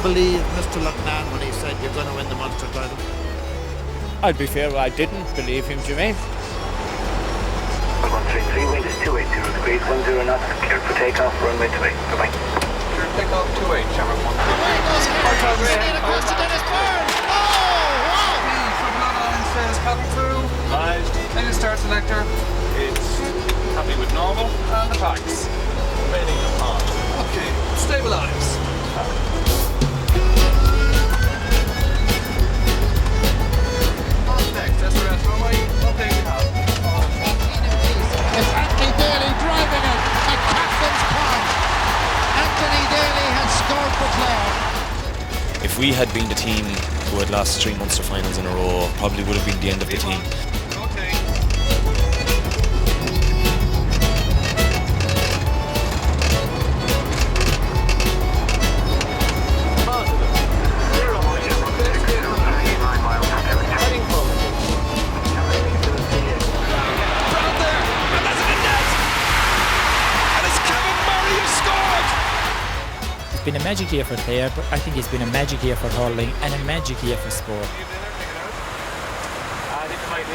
Believe Mr. Lucknan when he said you're going to win the Munster title? I'd be fair, I didn't believe him, Jermaine. 133, wind is 280 degrees, 10 knots, cleared for takeoff, runway 28. Goodbye. Cleared takeoff 28, Shamrock 1. Away goes Harris, straight across to Dennis Byrne. Oh, wow! From London says paddle through. Advised. Engine start selector. It's happy with normal. And the packs. Remaining on. Okay, stabilize. Next, that's the rest. Runway, okay, we have. It's Anthony Daly driving it at captain's point. Anthony Daly has scored for Clare. If we had been the team who had lost 3 Munster finals in a row, probably would have been the end of the team. Okay. It's been a magic year for Clare, but I think it's been a magic year for hurling and a magic year for sport. I think it might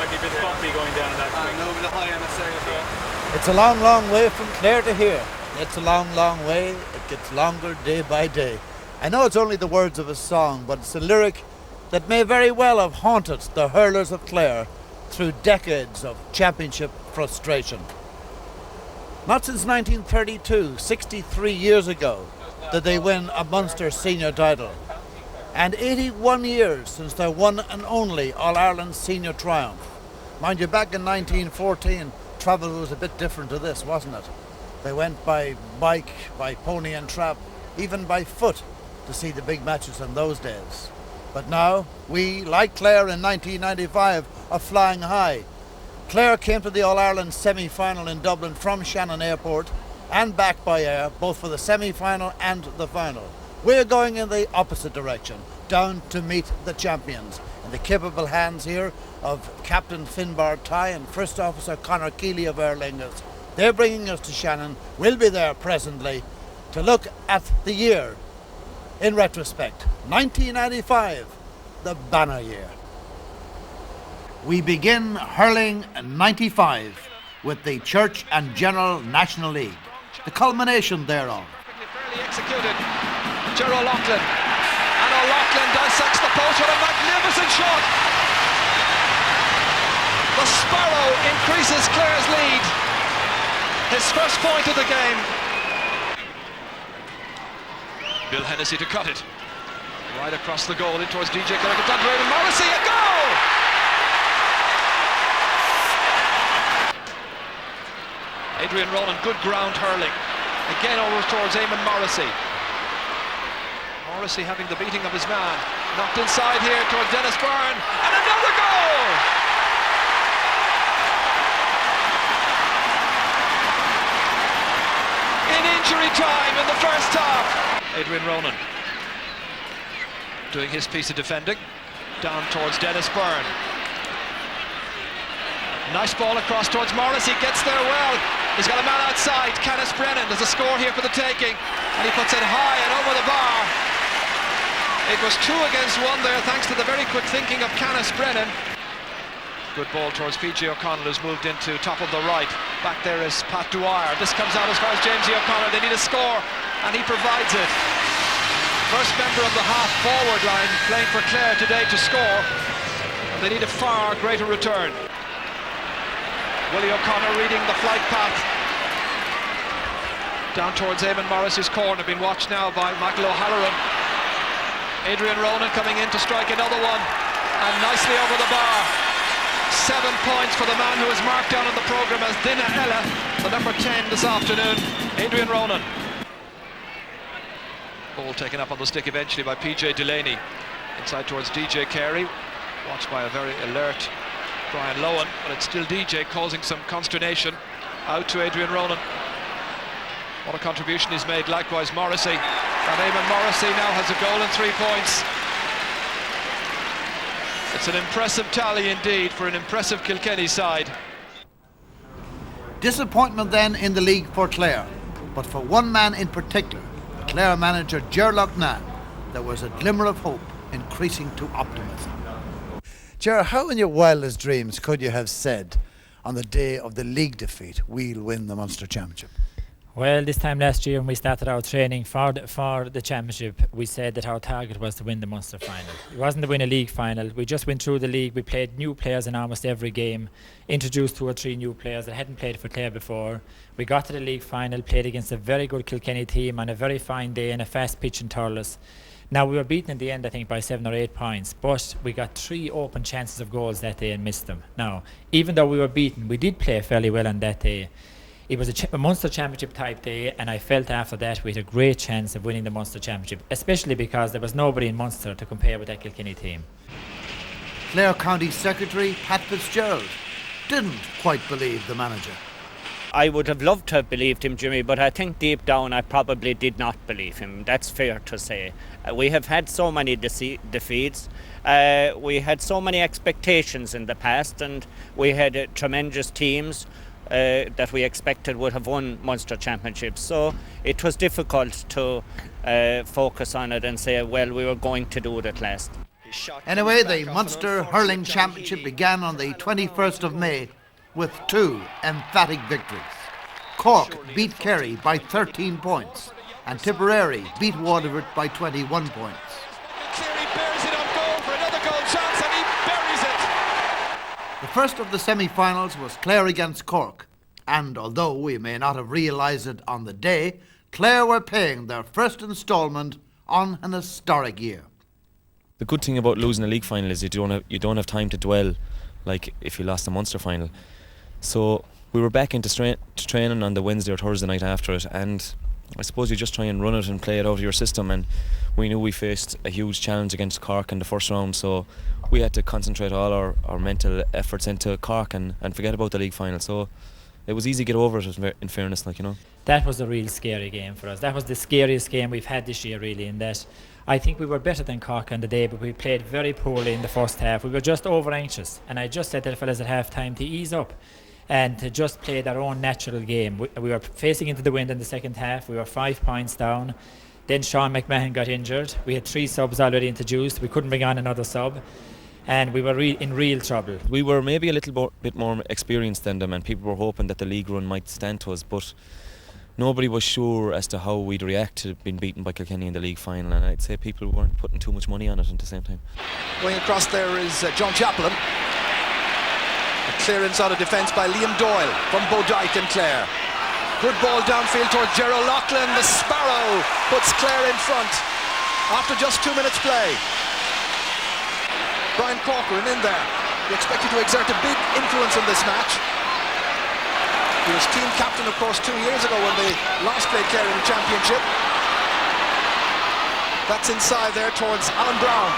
be a bit bumpy going down that A little bit high on the side as well. It's a long, long way from Clare to here. It's a long, long way. It gets longer day by day. I know it's only the words of a song, but it's a lyric that may very well have haunted the hurlers of Clare through decades of championship frustration. Not since 1932, 63 years ago, did they win a Munster senior title. And 81 years since their one and only All-Ireland senior triumph. Mind you, back in 1914, travel was a bit different to this, wasn't it? They went by bike, by pony and trap, even by foot to see the big matches in those days. But now, we, like Clare in 1995, are flying high. Clare came to the All-Ireland semi-final in Dublin from Shannon Airport and back by air, both for the semi-final and the final. We're going in the opposite direction, down to meet the champions. In the capable hands here of Captain Finbar Tighe and First Officer Conor Keeley of Aer Lingus. They're bringing us to Shannon. We'll be there presently to look at the year in retrospect. 1995, the banner year. We begin hurling in 95 with the Church and General National League, the culmination thereof. Fairly executed, Ger O'Loughlin, and O'Loughlin dissects the post with a magnificent shot. The Sparrow increases Clare's lead, his first point of the game. Bill Hennessy to cut it, right across the goal in towards DJ Kelly, down to Raymond Morrissey, a goal! Adrian Rowland, good ground hurling. Again over towards Eamon Morrissey. Morrissey having the beating of his man. Knocked inside here towards Dennis Byrne. And another goal! In injury time in the first half. Adrian Ronan doing his piece of defending. Down towards Dennis Byrne. Nice ball across towards Morrissey. Gets there well. He's got a man outside, Canis Brennan. There's a score here for the taking, and he puts it high and over the bar. It was 2 against 1 there, thanks to the very quick thinking of Canis Brennan. Good ball towards PJ O'Connell, who's moved into top of the right. Back there is Pat Dwyer. This comes out as far as James E. O'Connor. They need a score, and he provides it. First member of the half-forward line playing for Clare today to score. They need a far greater return. Willie O'Connor reading the flight path. Down towards Eamon Morrissey's corner, being watched now by Michael O'Halloran. Adrian Ronan coming in to strike another one, and nicely over the bar. 7 points for the man who is marked down on the programme as Dina Ella, the number 10 this afternoon, Adrian Ronan. Ball taken up on the stick eventually by PJ Delaney. Inside towards DJ Carey, watched by a very alert Brian Lowen, but it's still DJ causing some consternation. Out to Adrian Ronan. What a contribution he's made, likewise Morrissey. And Eamon Morrissey now has a goal and 3 points. It's an impressive tally indeed for an impressive Kilkenny side. Disappointment then in the league for Clare, but for one man in particular, Clare manager Ger Loughnane, there was a glimmer of hope increasing to optimism. Ger, how in your wildest dreams could you have said on the day of the league defeat, we'll win the Munster Championship? Well, this time last year when we started our training for the championship, we said that our target was to win the Munster final. It wasn't to win a league final. We just went through the league. We played new players in almost every game, introduced 2 or 3 new players that hadn't played for Clare before. We got to the league final, played against a very good Kilkenny team on a very fine day in a fast pitch in Thurles. Now, we were beaten in the end, I think, by 7 or 8 points, but we got 3 open chances of goals that day and missed them. Now, even though we were beaten, we did play fairly well on that day. It was a Munster Championship type day, and I felt after that we had a great chance of winning the Munster Championship, especially because there was nobody in Munster to compare with that Kilkenny team. Clare County Secretary Pat Fitzgerald didn't quite believe the manager. I would have loved to have believed him, Jimmy, but I think deep down I probably did not believe him. That's fair to say. We have had so many defeats. We had so many expectations in the past, and we had tremendous teams that we expected would have won Munster Championships. So it was difficult to focus on it and say, well, we were going to do it at last. Anyway, the Munster Hurling Championship began on the 21st of May with 2 emphatic victories. Cork beat Kerry by 13 points and Tipperary beat Waterford by 21 points. Cleary bears it on goal for another goal chance, and he buries it. The first of the semi-finals was Clare against Cork, and although we may not have realised it on the day, Clare were paying their first instalment on an historic year. The good thing about losing a league final is you don't have time to dwell like if you lost the Munster final. So we were back into training on the Wednesday or Thursday night after it, and I suppose you just try and run it and play it out of your system, and we knew we faced a huge challenge against Cork in the first round, so we had to concentrate all our mental efforts into Cork and forget about the league final. So it was easy to get over it, in fairness, like, you know. That was a real scary game for us. That was the scariest game we've had this year, really, in that I think we were better than Cork on the day, but we played very poorly in the first half. We were just over anxious, and I just said to the fellas at half time to ease up and to just play their own natural game. We were facing into the wind in the second half. We were 5 points down. Then Sean McMahon got injured. We had 3 subs already introduced. We couldn't bring on another sub, and we were in real trouble. We were maybe a little bit more experienced than them, and people were hoping that the league run might stand to us, but nobody was sure as to how we'd react to being beaten by Kilkenny in the league final, and I'd say people weren't putting too much money on it at the same time. Going across there is John Chaplin. A clearance out of defence by Liam Doyle from Bodyke and Clare. Good ball downfield towards Gerald Loughlin. The Sparrow puts Clare in front after just 2 minutes play. Brian Corcoran in there. He expected to exert a big influence in this match. He was team captain, of course, 2 years ago when they last played Clare in the championship. That's inside there towards Alan Brown,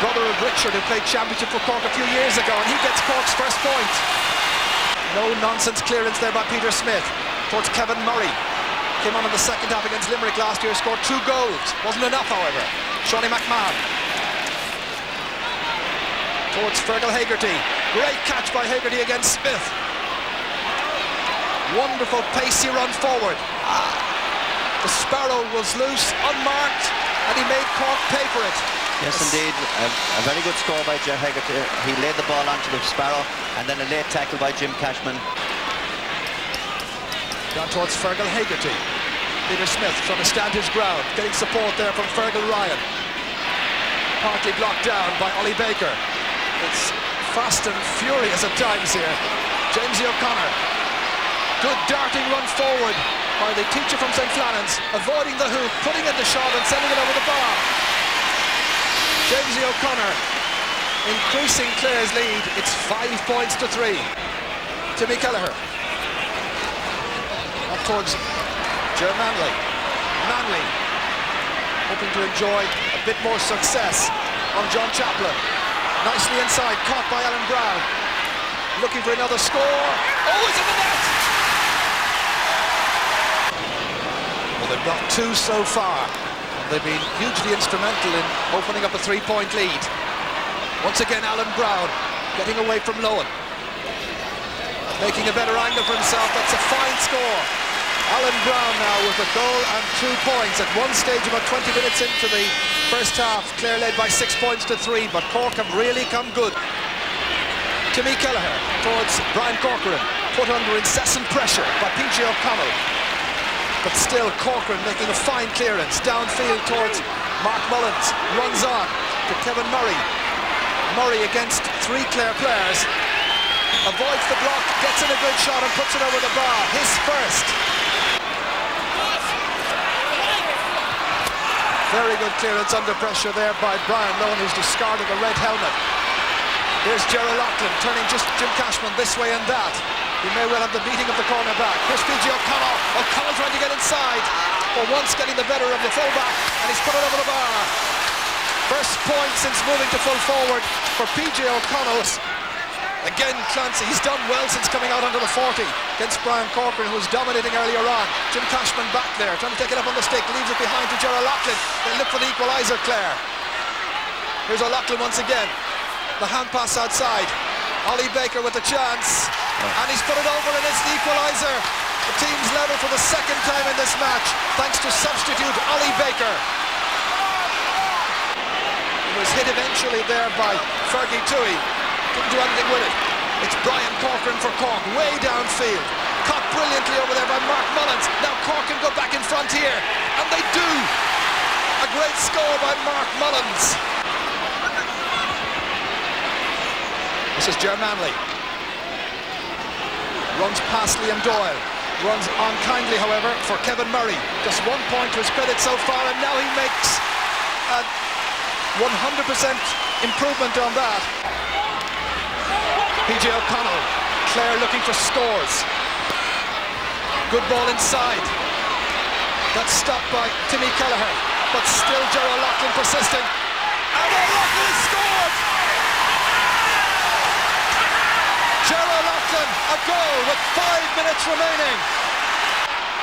brother of Richard, who played championship for Cork a few years ago, and he gets Cork's first point. No nonsense clearance there by Peter Smith towards Kevin Murray. Came on in the second half against Limerick last year, scored 2 goals. Wasn't enough, however. Shawnee McMahon towards Fergal Hegarty. Great catch by Hegarty against Smith. Wonderful pacey run forward. The Sparrow was loose, unmarked, and he made Cork pay for it. Yes, indeed. A very good score by Jeff Hegarty. He laid the ball onto the Sparrow, and then a late tackle by Jim Cashman. Down towards Fergal Hegarty. Peter Smith trying to stand his ground, getting support there from Fergal Ryan. Partly blocked down by Ollie Baker. It's fast and furious at times here. Jamesy O'Connor. Good darting run forward by O'Connor, the teacher from St. Flannan's, avoiding the hoop, putting in the shot and sending it over the bar. Jamesy O'Connor increasing Clare's lead. It's 5 points to 3. Timmy Kelleher. Up towards Ger Manley. Manley hoping to enjoy a bit more success on John Chaplin. Nicely inside, caught by Alan Brown. Looking for another score. Oh, it's in the net! Well, they've got 2 so far. They've been hugely instrumental in opening up a 3-point lead. Once again, Alan Brown getting away from Lowen. Making a better angle for himself. That's a fine score. Alan Brown now with a goal and 2 points. At one stage, about 20 minutes into the first half, Clare led by 6 points to 3, but Cork have really come good. Timmy Kelleher towards Brian Corcoran, put under incessant pressure by PJ O'Connell. But still Corcoran making a fine clearance downfield towards Mark Mullins. Runs on to Kevin Murray. Murray against 3 Clare players. Avoids the block, gets in a good shot and puts it over the bar. His first. Very good clearance under pressure there by Brian Lowen, who's discarded the red helmet. Here's Gerald Loughlin turning just Jim Cashman this way and that. He may well have the beating of the corner back. Here's PJ O'Connell. O'Connell trying to get inside. For once getting the better of the fullback, and he's put it over the bar. First point since moving to full forward for PJ O'Connell. Again, Clancy, he's done well since coming out under the 40 against Brian Corcoran, who was dominating earlier on. Jim Cashman back there, trying to take it up on the stick, leaves it behind to Gerald Loughlin. They look for the equaliser, Clare. Here's O'Loughlin once again. The hand pass outside. Ollie Baker with the chance, and he's put it over, and it's the equaliser. The team's level for the second time in this match, thanks to substitute Ollie Baker. He was hit eventually there by Fergie Toohey. Couldn't do anything with it. It's Brian Corcoran for Cork, way downfield. Caught brilliantly over there by Mark Mullins. Now Cork can go back in front here, and they do. A great score by Mark Mullins. This is Ger Manley. Runs past Liam Doyle. Runs unkindly, however, for Kevin Murray. Just 1 point to his credit so far, and now he makes a 100% improvement on that. PJ O'Connell. Clare looking for scores. Good ball inside. That's stopped by Timmy Kelleher, but still Gerald Loughlin persisting. And O'Loughlin has scored! Gerald Loughlin, a goal with 5 minutes remaining.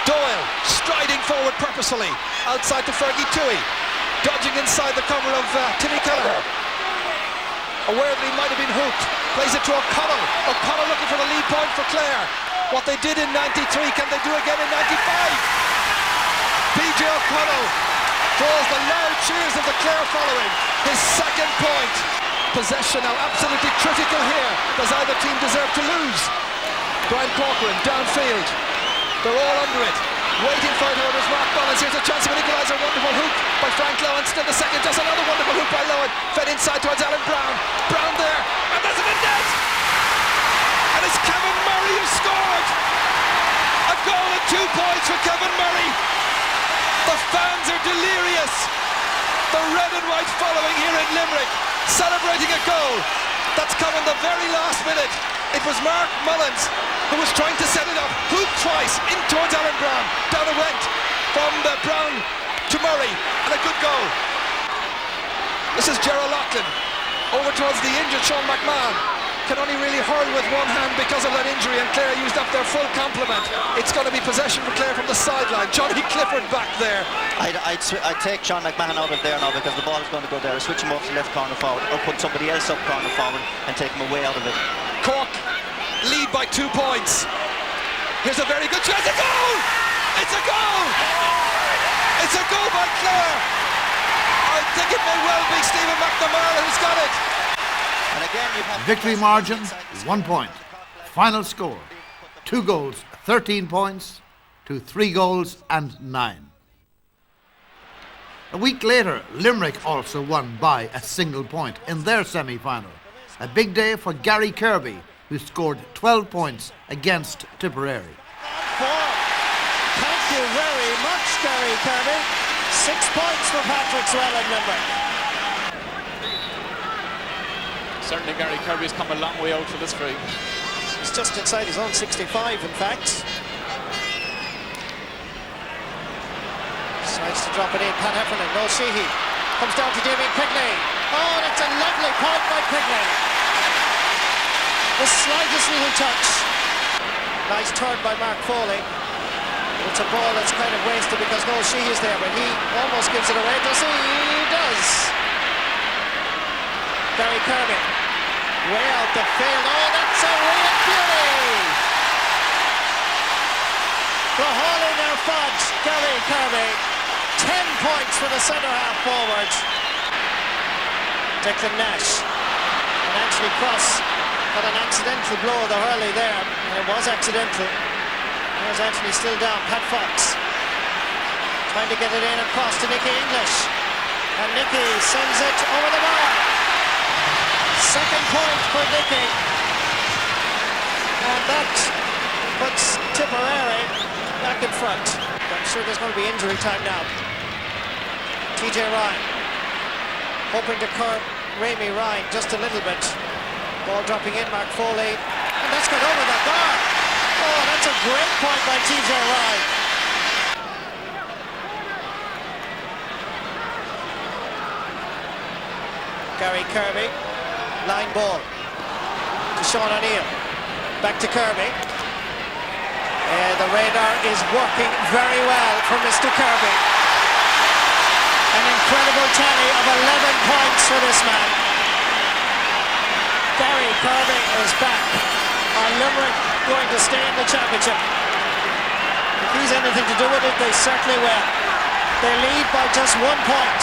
Doyle striding forward purposefully, outside to Fergie Toohey, dodging inside the cover of Timmy Kelleher. Aware that he might have been hooked, plays it to O'Connell. O'Connell looking for the lead point for Clare. What they did in 93, can they do again in 95? PJ O'Connell draws the loud cheers of the Clare following. His second point. Possession now absolutely critical here. Does either team deserve to lose? Brian Corcoran downfield. They're all under it. Waiting for it, however, is Mark Mullins. Here's a chance of an equaliser. Wonderful hook by Frank Lowen. Still the second. Just another wonderful hook by Lowen. Fed inside towards Alan Brown. Brown there. And there's an net. And it's Kevin Murray who scored. A goal and 2 points for Kevin Murray. The fans are delirious. The red and white following here in Limerick, celebrating a goal that's come in the very last minute. It was Mark Mullins who was trying to set it up, hooked twice in towards Alan Brown. Down it went from Brown to Murray, and a good goal. This is Gerald Loughlin over towards the injured Sean McMahon. Can only really hurl with one hand because of that injury, and Clare used up their full complement. It's going to be possession for Clare from the sideline. Johnny Clifford back there. I'd take Sean McMahon out of there now, because the ball is going to go there. Switch him off to left corner forward, or put somebody else up corner forward and take him away out of it. Cork lead by 2 points. Here's a very good chance. A goal! It's a goal! It's a goal by Clare. I think it may well be Stephen McNamara who's got it. And again, you have victory margin 1 point. Final score 2 goals, 13 points to 3 goals and 9. A week later, Limerick also won by a single point in their semi-final. A big day for Gary Kirby, who scored 12 points against Tipperary. Thank you. Gary Kirby. 6 points for Patrick Swellen, Limerick. Certainly Gary Kirby's come a long way out for this free. He's just inside his own 65, in fact. Decides to drop it in. Pat Heffernan, no Sheehy. Comes down to Damien Quigley. Oh, that's a lovely point by Quigley. The slightest little touch. Nice turn by Mark Foley. It's a ball that's kind of wasted because no Sheehy's there, but he almost gives it away. Does he? He does. Gary Kirby. Way out the field. Oh, that's a real beauty. The hauling their fudge, Gary Kirby. 10 points for the centre-half forward. Declan Nash. And Anthony Cross got an accidental blow of the hurley there. And it was accidental. There's Anthony still down. Pat Fox. Trying to get it in across to Nicky English. And Nicky sends it over the bar. Second point for Nicky. And that puts Tipperary back in front. I'm sure there's going to be injury time now. TJ Ryan hoping to curb Ramey Ryan just a little bit. Ball dropping in, Mark Foley, and that's got over the bar. Oh, that's a great point by TJ Ryan. Gary Kirby, line ball to Sean O'Neill, back to Kirby. The radar is working very well for Mr. Kirby. An incredible tally of 11 points for this man. Gary Kirby is back. Are Limerick going to stay in the championship? If he's anything to do with it, they certainly will. They lead by just 1 point.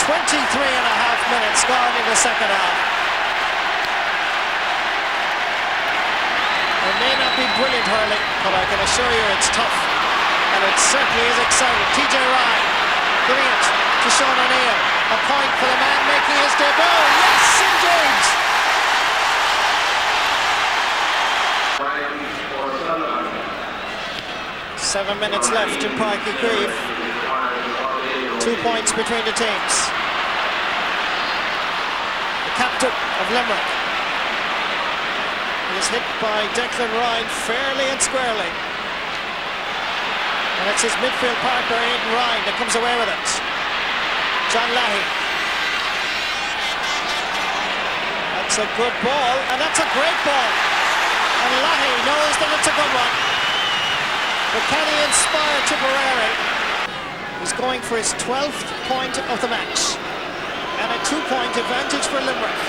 23 and a half minutes gone in the second half. It may not be brilliant hurling, but I can assure you it's tough. And it certainly is exciting. TJ Ryan giving it to Sean O'Neill. A point for the man making his debut. Yes, indeed! Seven minutes left in Páirc Uí Chaoimh. 2 points between the teams. The captain of Limerick is hit by Declan Ryan fairly and squarely. And it's his midfield partner Aidan Ryan that comes away with it. John Lahey. That's a good ball, and that's a great ball. And Lahey knows that it's a good one. But can he inspire Tipperary? He's going for his 12th point of the match. And a 2-point advantage for Limerick.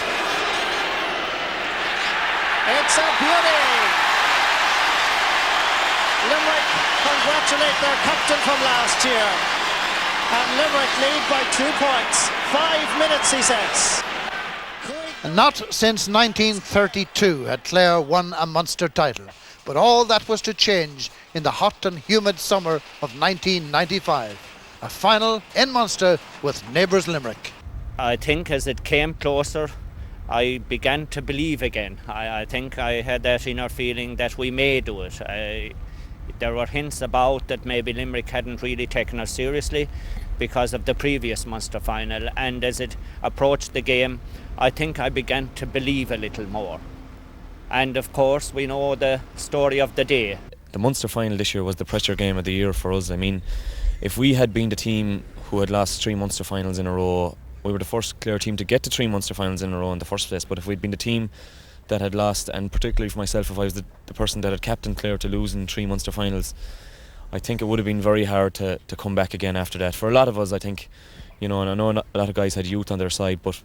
It's a beauty! Limerick congratulate their captain from last year. And Limerick lead by 2 points. 5 minutes, he says. And not since 1932 had Clare won a Munster title. But all that was to change in the hot and humid summer of 1995. A final in Munster with neighbours Limerick. I think as it came closer, I began to believe again. I think I had that inner feeling that we may do it. There were hints about that maybe Limerick hadn't really taken us seriously because of the previous Munster final, and as it approached the game, I think I began to believe a little more. And of course, we know the story of the day. The Munster final this year was the pressure game of the year for us. I mean, if we had been the team who had lost 3 Munster finals in a row, we were the first Clare team to get to 3 Munster finals in a row in the first place. But if we'd been the team that had lost, and particularly for myself, if I was the person that had captained Clare to lose in 3 Munster finals, I think it would have been very hard to come back again after that. For a lot of us, I think, you know, and I know a lot of guys had youth on their side, but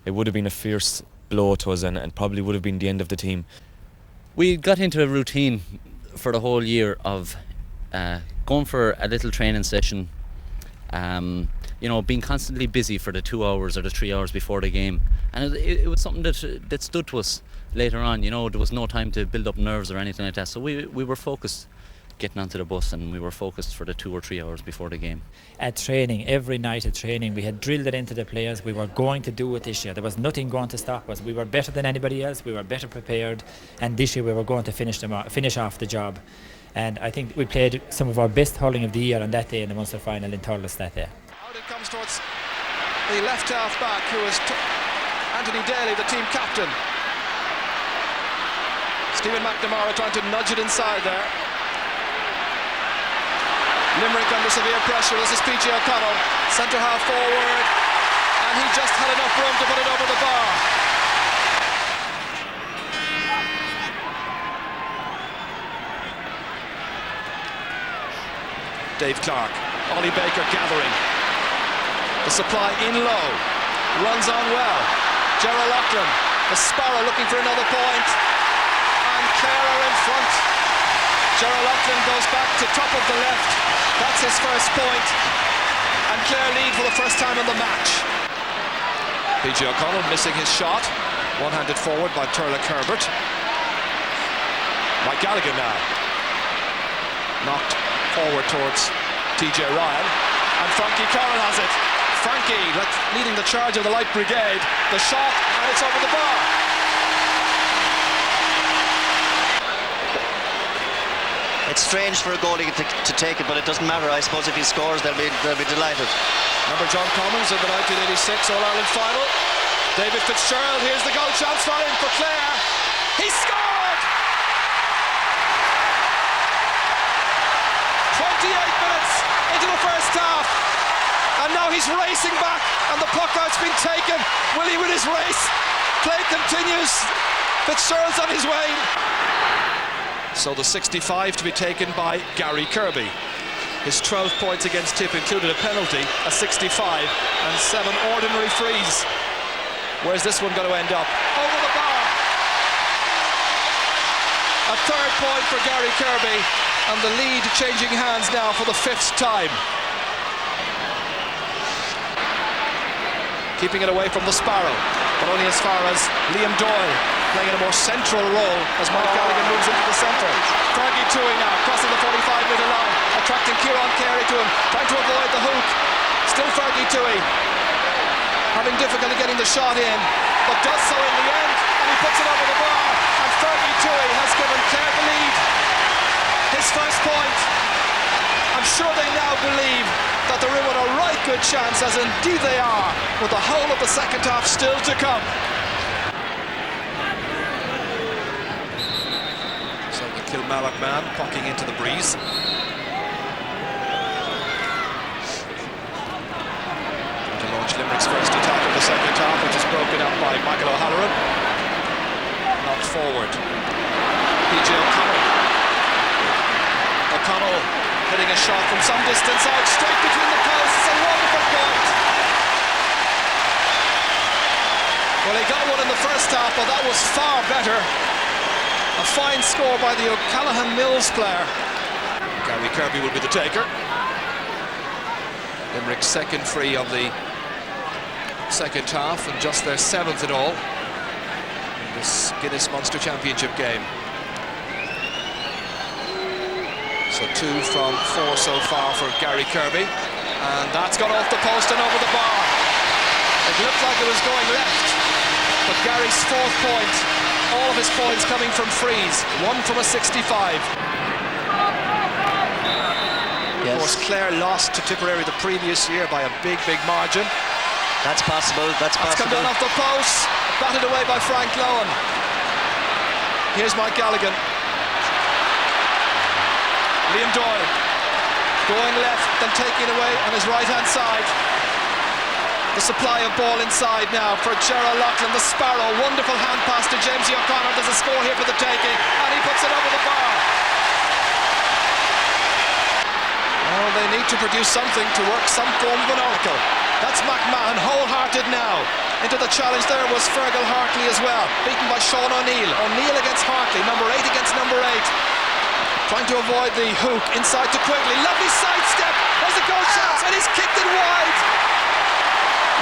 it would have been a fierce blow to us, and probably would have been the end of the team. We got into a routine for the whole year of going for a little training session, you know, being constantly busy for the 2 hours or the 3 hours before the game, and it was something that stood to us later on. You know, there was no time to build up nerves or anything like that, so we were focused getting onto the bus, and we were focused for the 2 or 3 hours before the game. At training, every night at training, we had drilled it into the players. We were going to do it this year. There was nothing going to stop us. We were better than anybody else. We were better prepared, and this year we were going to finish off the job. And I think we played some of our best hurling of the year on that day in the Munster final in Thurles that day. Out it comes towards the left half back, who is Anthony Daly, the team captain. Stephen McNamara trying to nudge it inside there. Limerick under severe pressure. This is PJ O'Connell, centre half forward, and he just had enough room to put it over the bar. Dave Clark, Ollie Baker gathering. The supply in low, runs on well. Gerald Loughlin, the Sparrow looking for another point, and Clare are in front. Gerald Loughlin goes back to top of the left. That's his first point, and Clare lead for the first time in the match. PJ O'Connell missing his shot, one-handed forward by Turlough Herbert. Mike Gallagher now, knocked forward towards TJ Ryan, and Frankie Carroll has it. Frankie leading the charge of the Light Brigade. The shot, and it's over the bar. It's strange for a goalie to take it, but it doesn't matter. I suppose if he scores, they'll be delighted. Remember John Commons in the 1986 All-Ireland final? David Fitzgerald, here's the goal chance for him for Clare. He scored! 28 minutes into the first half, and now he's racing back, and the puck out's been taken. Will he win his race? Play continues. Fitzgerald's on his way. So the 65 to be taken by Gary Kirby. His 12 points against Tip included a penalty, a 65, and 7 ordinary frees. Where's this one going to end up? Over the bar. A third point for Gary Kirby, and the lead changing hands now for the 5th time. Keeping it away from the Sparrow, but only as far as Liam Doyle playing in a more central role as Mike Gallagher moves into the centre. Fergie Toohey now crossing the 45-metre line, attracting Kieran Carey to him, trying to avoid the hook. Still Fergie Toohey having difficulty getting the shot in, but does so in the end, and he puts it over the bar, and Fergie Toohey has given Clare the lead. His first point. I'm sure they now believe that they're in with a right good chance, as indeed they are, with the whole of the second half still to come. So the Kilmallock man pucking into the breeze. To launch Limerick's first attack of the second half, which is broken up by Michael O'Halloran. Knocked forward. PJ O'Connell. O'Connell hitting a shot from some distance out, straight between the posts. A wonderful point. Well, he got one in the first half, but that was far better. A fine score by the O'Callaghan Mills player. Gary Kirby will be the taker. Limerick's second free of the second half, and just their 7th in all in this Guinness Munster Championship game. So 2 from 4 so far for Gary Kirby, and that's gone off the post and over the bar. It looked like it was going left, but Gary's 4th point, all of his points coming from frees, 1 from a 65. Yes. Of course, Clare lost to Tipperary the previous year by a big margin. That's possible, that's possible. Come down off the post, batted away by Frank Lowen. Here's Mike Gallagher. Liam Doyle going left, then taking away on his right-hand side. The supply of ball inside now for Gerald Loughlin, the Sparrow. Wonderful hand pass to Jamesy O'Connor. There's a score here for the taking, and he puts it over the bar. Well, they need to produce something to work some form of an oracle. That's McMahon, wholehearted now. Into the challenge there was Fergal Hartley as well, beaten by Sean O'Neill. O'Neill against Hartley, number 8 against number 8. Trying to avoid the hook, inside to Quigley. Lovely sidestep. There's a goal chance, and he's kicked it wide.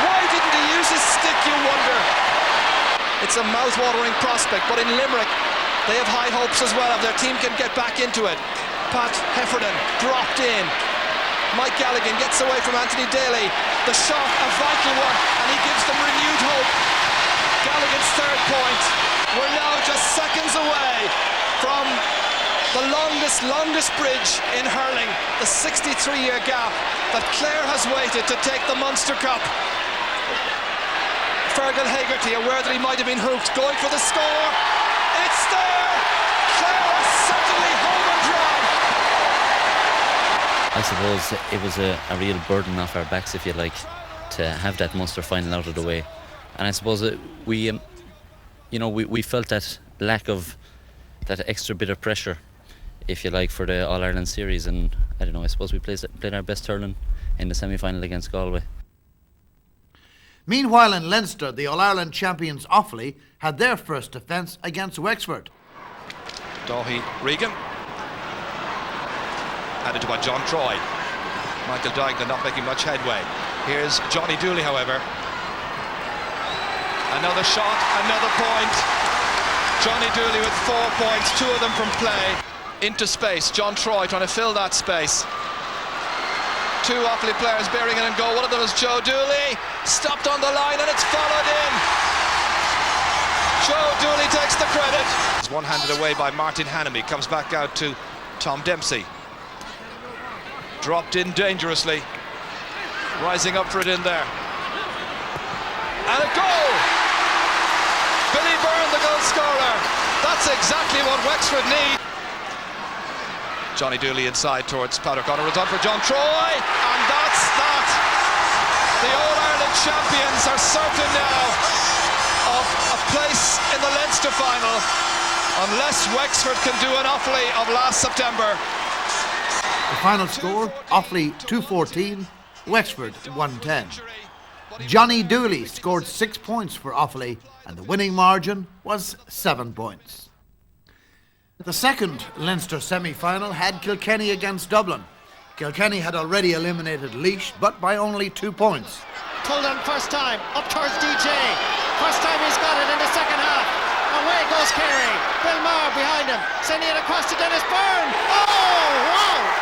Why didn't he use his stick, you wonder? It's a mouth-watering prospect, but in Limerick, they have high hopes as well if their team can get back into it. Pat Heffernan dropped in. Mike Gallagher gets away from Anthony Daly. The shot, a vital one, and he gives them renewed hope. Gallagher's 3rd point. We're now just seconds away from The longest bridge in hurling, the 63-year gap that Clare has waited to take the Munster Cup. Fergal Hegarty, aware that he might have been hooked, going for the score. It's there! Clare are certainly home and dry. I suppose it was a real burden off our backs, if you like, to have that Munster final out of the way. And I suppose we felt that lack of that extra bit of pressure, if you like, for the All-Ireland series. And I don't know, I suppose we played our best hurling in the semi-final against Galway. Meanwhile in Leinster, the All-Ireland champions Offaly had their first defence against Wexford. Daithí Regan. Added to by John Troy. Michael Dignan not making much headway. Here's Johnny Dooley, however. Another shot, another point. Johnny Dooley with 4 points, 2 of them from play. Into space, John Troy trying to fill that space. 2 Offaly players bearing it and goal. One of them is Joe Dooley. Stopped on the line and it's followed in. Joe Dooley takes the credit. It's one-handed away by Martin Hannamy. Comes back out to Tom Dempsey. Dropped in dangerously. Rising up for it in there. And a goal! Billy Byrne, the goal scorer. That's exactly what Wexford need. Johnny Dooley inside towards Pat O'Connor. It's on for John Troy, and that's that. The All-Ireland champions are certain now of a place in the Leinster final, unless Wexford can do an Offaly of last September. The final score, Offaly 2-14, Wexford 1-10. Johnny Dooley scored 6 points for Offaly, and the winning margin was 7 points. The second Leinster semi-final had Kilkenny against Dublin. Kilkenny had already eliminated Laois, but by only 2 points. Pulled first time, up towards DJ. First time he's got it in the second half. Away goes Kerry. Bill Maher behind him, sending it across to Dennis Byrne. Oh, wow!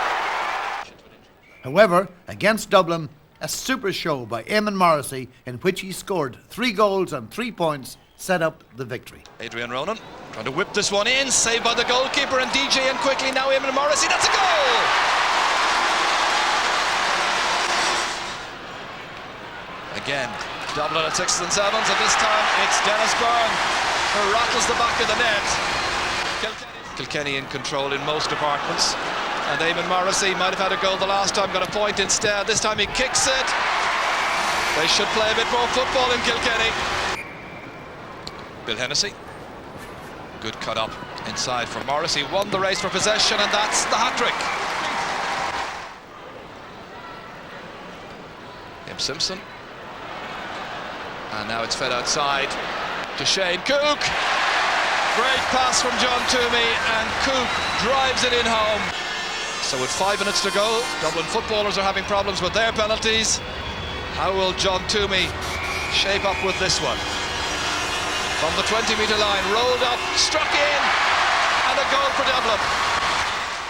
However, against Dublin, a super show by Eamon Morrissey, in which he scored 3 goals and 3 points, set up the victory. Adrian Ronan trying to whip this one in, saved by the goalkeeper, and DJ in quickly. Now Eamon Morrissey, that's a goal! Again, Dublin at 6s and 7s, and this time it's Dennis Byrne who rattles the back of the net. Kilkenny in control in most departments, and Eamon Morrissey might have had a goal the last time, got a point instead. This time he kicks it. They should play a bit more football in Kilkenny. Bill Hennessy, good cut up inside for Morrissey, won the race for possession, and that's the hat-trick. Im Simpson, and now it's fed outside to Shane Cook. Great pass from John Toomey, and Cook drives it in home. So with 5 minutes to go, Dublin footballers are having problems with their penalties. How will John Toomey shape up with this one? From the 20-metre line, rolled up, struck in, and a goal for Dublin.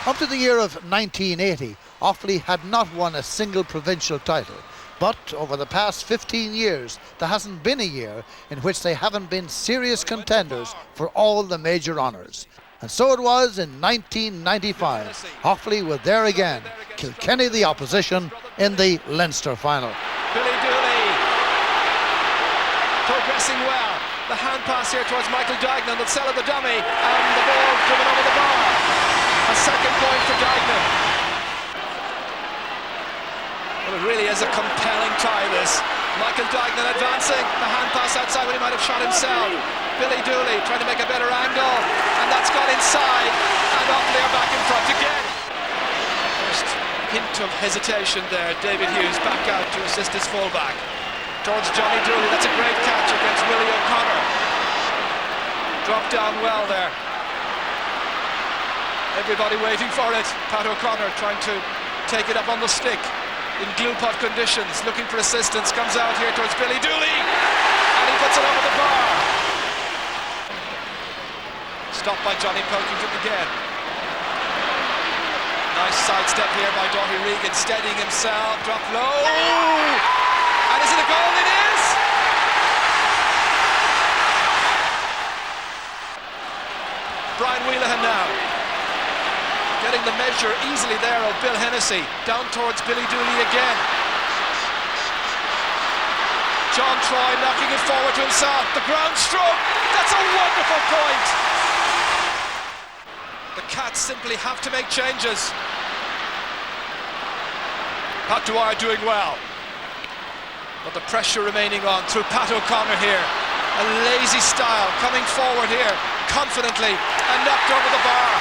Up to the year of 1980, Offaly had not won a single provincial title. But over the past 15 years, there hasn't been a year in which they haven't been serious contenders for all the major honours. And so it was in 1995. Offaly were there again, Kilkenny the opposition in the Leinster final. Billy Dooley progressing well. The hand pass here towards Michael Dignan, that sell of the dummy, and the ball driven over the bar. A second point for Dignan. Well, it really is a compelling tie, this. Michael Dignan advancing, the hand pass outside when he might have shot himself. Billy Dooley trying to make a better angle, and that's got inside, and Offaly are back in front again. First hint of hesitation there. David Hughes back out to assist his fullback. Towards Johnny Dooley, that's a great catch against Willie O'Connor. Dropped down well there. Everybody waiting for it. Pat O'Connor trying to take it up on the stick in glue pot conditions, looking for assistance, comes out here towards Billy Dooley, and he puts it over the bar. Stopped by Johnny Pilkington again. Nice sidestep here by Daithí Regan, steadying himself, dropped low. And is it a goal? It is! Brian Wheelahan now. Getting the measure easily there of Bill Hennessy. Down towards Billy Dooley again. John Troy knocking it forward to himself. The ground stroke. That's a wonderful point. The Cats simply have to make changes. Pat Dwyer doing well. But the pressure remaining on through Pat O'Connor here. A lazy style coming forward here confidently and knocked over the bar.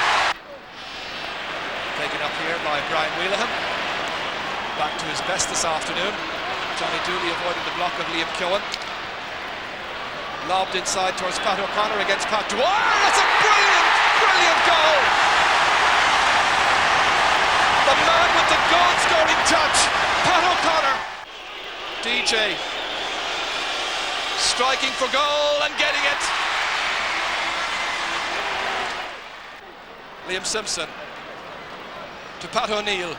Taken up here by Brian Wheelahan. Back to his best this afternoon. Johnny Dooley avoided the block of Liam Keown. Lobbed inside towards Pat O'Connor against Pat Dwyer. That's a brilliant, brilliant goal. The man with the goal-scoring touch, Pat O'Connor. DJ striking for goal and getting it. Liam Simpson to Pat O'Neill.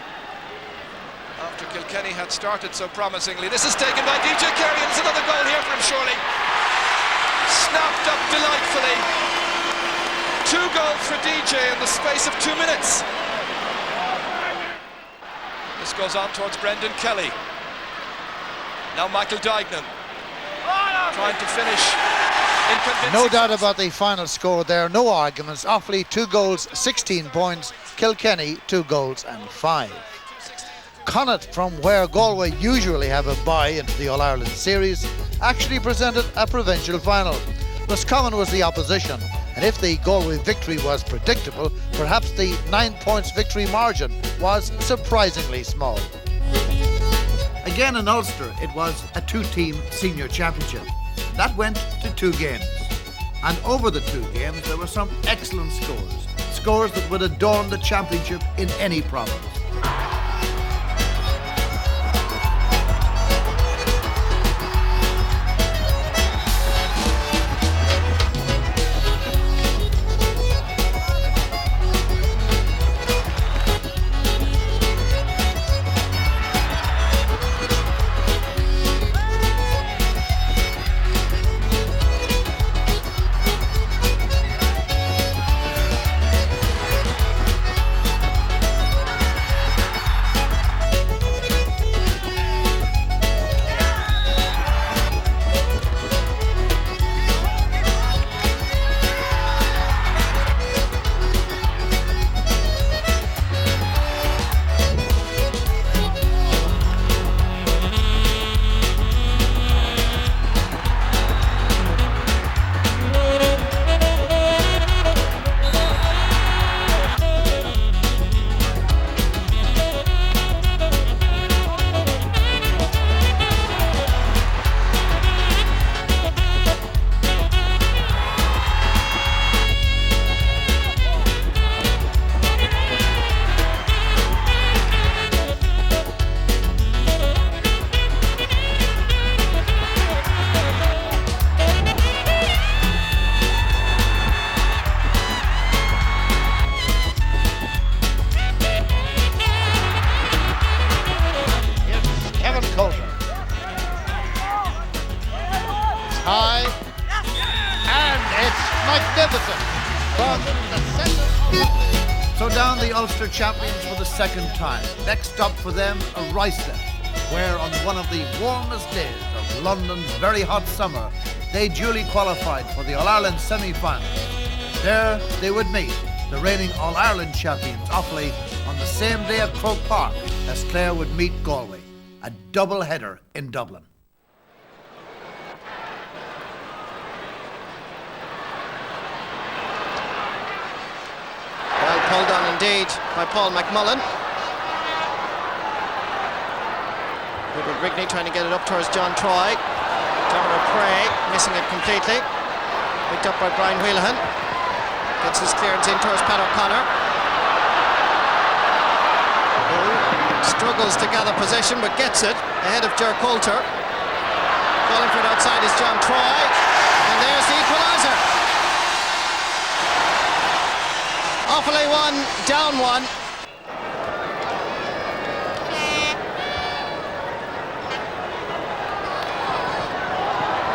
After Kilkenny had started so promisingly. This is taken by DJ Carey, and it's another goal here for him, surely. Snapped up delightfully. 2 goals for DJ in the space of 2 minutes. This goes on towards Brendan Kelly. Now Michael Duignan trying to finish in convincing. No doubt about the final score there, no arguments. Offaly 2 goals, 16 points. Kilkenny 2 goals and 5. Connacht, from where Galway usually have a bye into the All-Ireland series, actually presented a provincial final. Roscommon was the opposition, and if the Galway victory was predictable, perhaps the 9 points victory margin was surprisingly small. Again in Ulster, it was a 2-team senior championship. That went to 2 games. And over the 2 games, there were some excellent scores. Scores that would adorn the championship in any province. High, and it's magnificent from the centre. So down the Ulster champions for the 2nd time. Next stop for them, Arista, where on one of the warmest days of London's very hot summer, they duly qualified for the All-Ireland semi-final. There they would meet the reigning All-Ireland champions Offaly on the same day at Croke Park as Clare would meet Galway. A double header in Dublin. Well pulled on indeed by Paul McMullen. Edward Rigney trying to get it up towards John Troy. Dermot Prey missing it completely. Picked up by Brian Wheelahan. Gets his clearance in towards Pat O'Connor. Struggles to gather possession but gets it ahead of Ger Coulter. Calling for it outside is John Troy. And there's the equaliser. Offaly 1, down 1.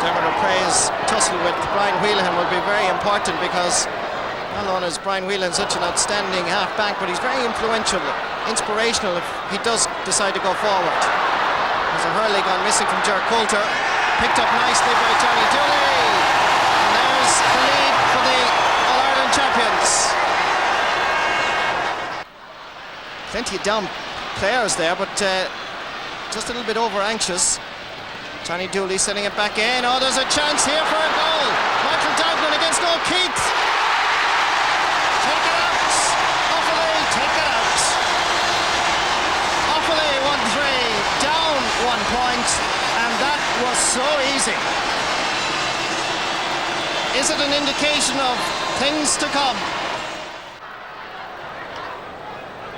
Dermot O'Prea's tussle with Brian Wheelahan will be very important because Well, is Brian Whelan such an outstanding half-back, but he's very influential, inspirational if he does decide to go forward. There's a Hurling gone missing from Ger Coulter, picked up nicely by Johnny Dooley, and there's the lead for the All-Ireland champions. Plenty of down players there, but just a little bit over-anxious. Johnny Dooley sending it back in. Oh, there's a chance here for a goal. Michael Dagnan against O'Keefe. Take it out. Offaly, take it out. Offaly 1-3, down 1 point, and that was so easy. Is it an indication of things to come?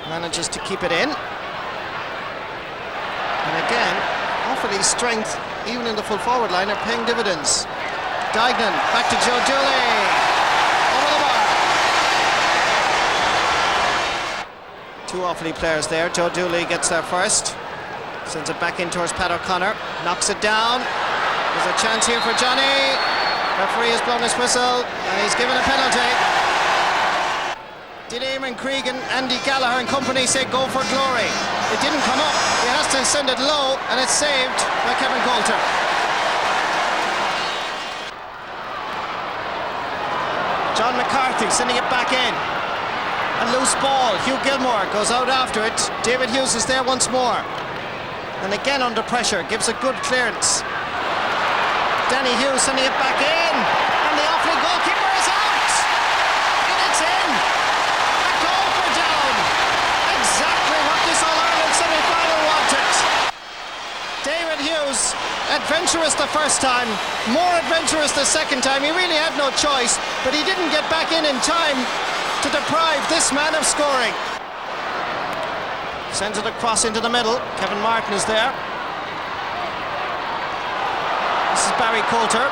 Manages to keep it in. And again, Offaly's strength, even in the full forward line, are paying dividends. Dagnan, back to Joe Dooley. Over the bar. 2 Offaly players there. Joe Dooley gets there first. Sends it back in towards Pat O'Connor. Knocks it down. There's a chance here for Johnny. Referee has blown his whistle and he's given a penalty. Did Eamon Cregan, Andy Gallagher and company say go for glory? It didn't come up. He has to send it low, and it's saved by Kevin Coulter. John McCarthy sending it back in. A loose ball. Hugh Gilmore goes out after it. David Hughes is there once more. And again under pressure, gives a good clearance. Danny Hughes sending it back in. And the Offaly goalkeeper is out. And it's in. A goal for Down. Exactly what this All-Ireland semi-final wanted. David Hughes, adventurous the first time, more adventurous the second time. He really had no choice, but he didn't get back in time to deprive this man of scoring. Sends it across into the middle. Kevin Martin is there. This is Barry Coulter.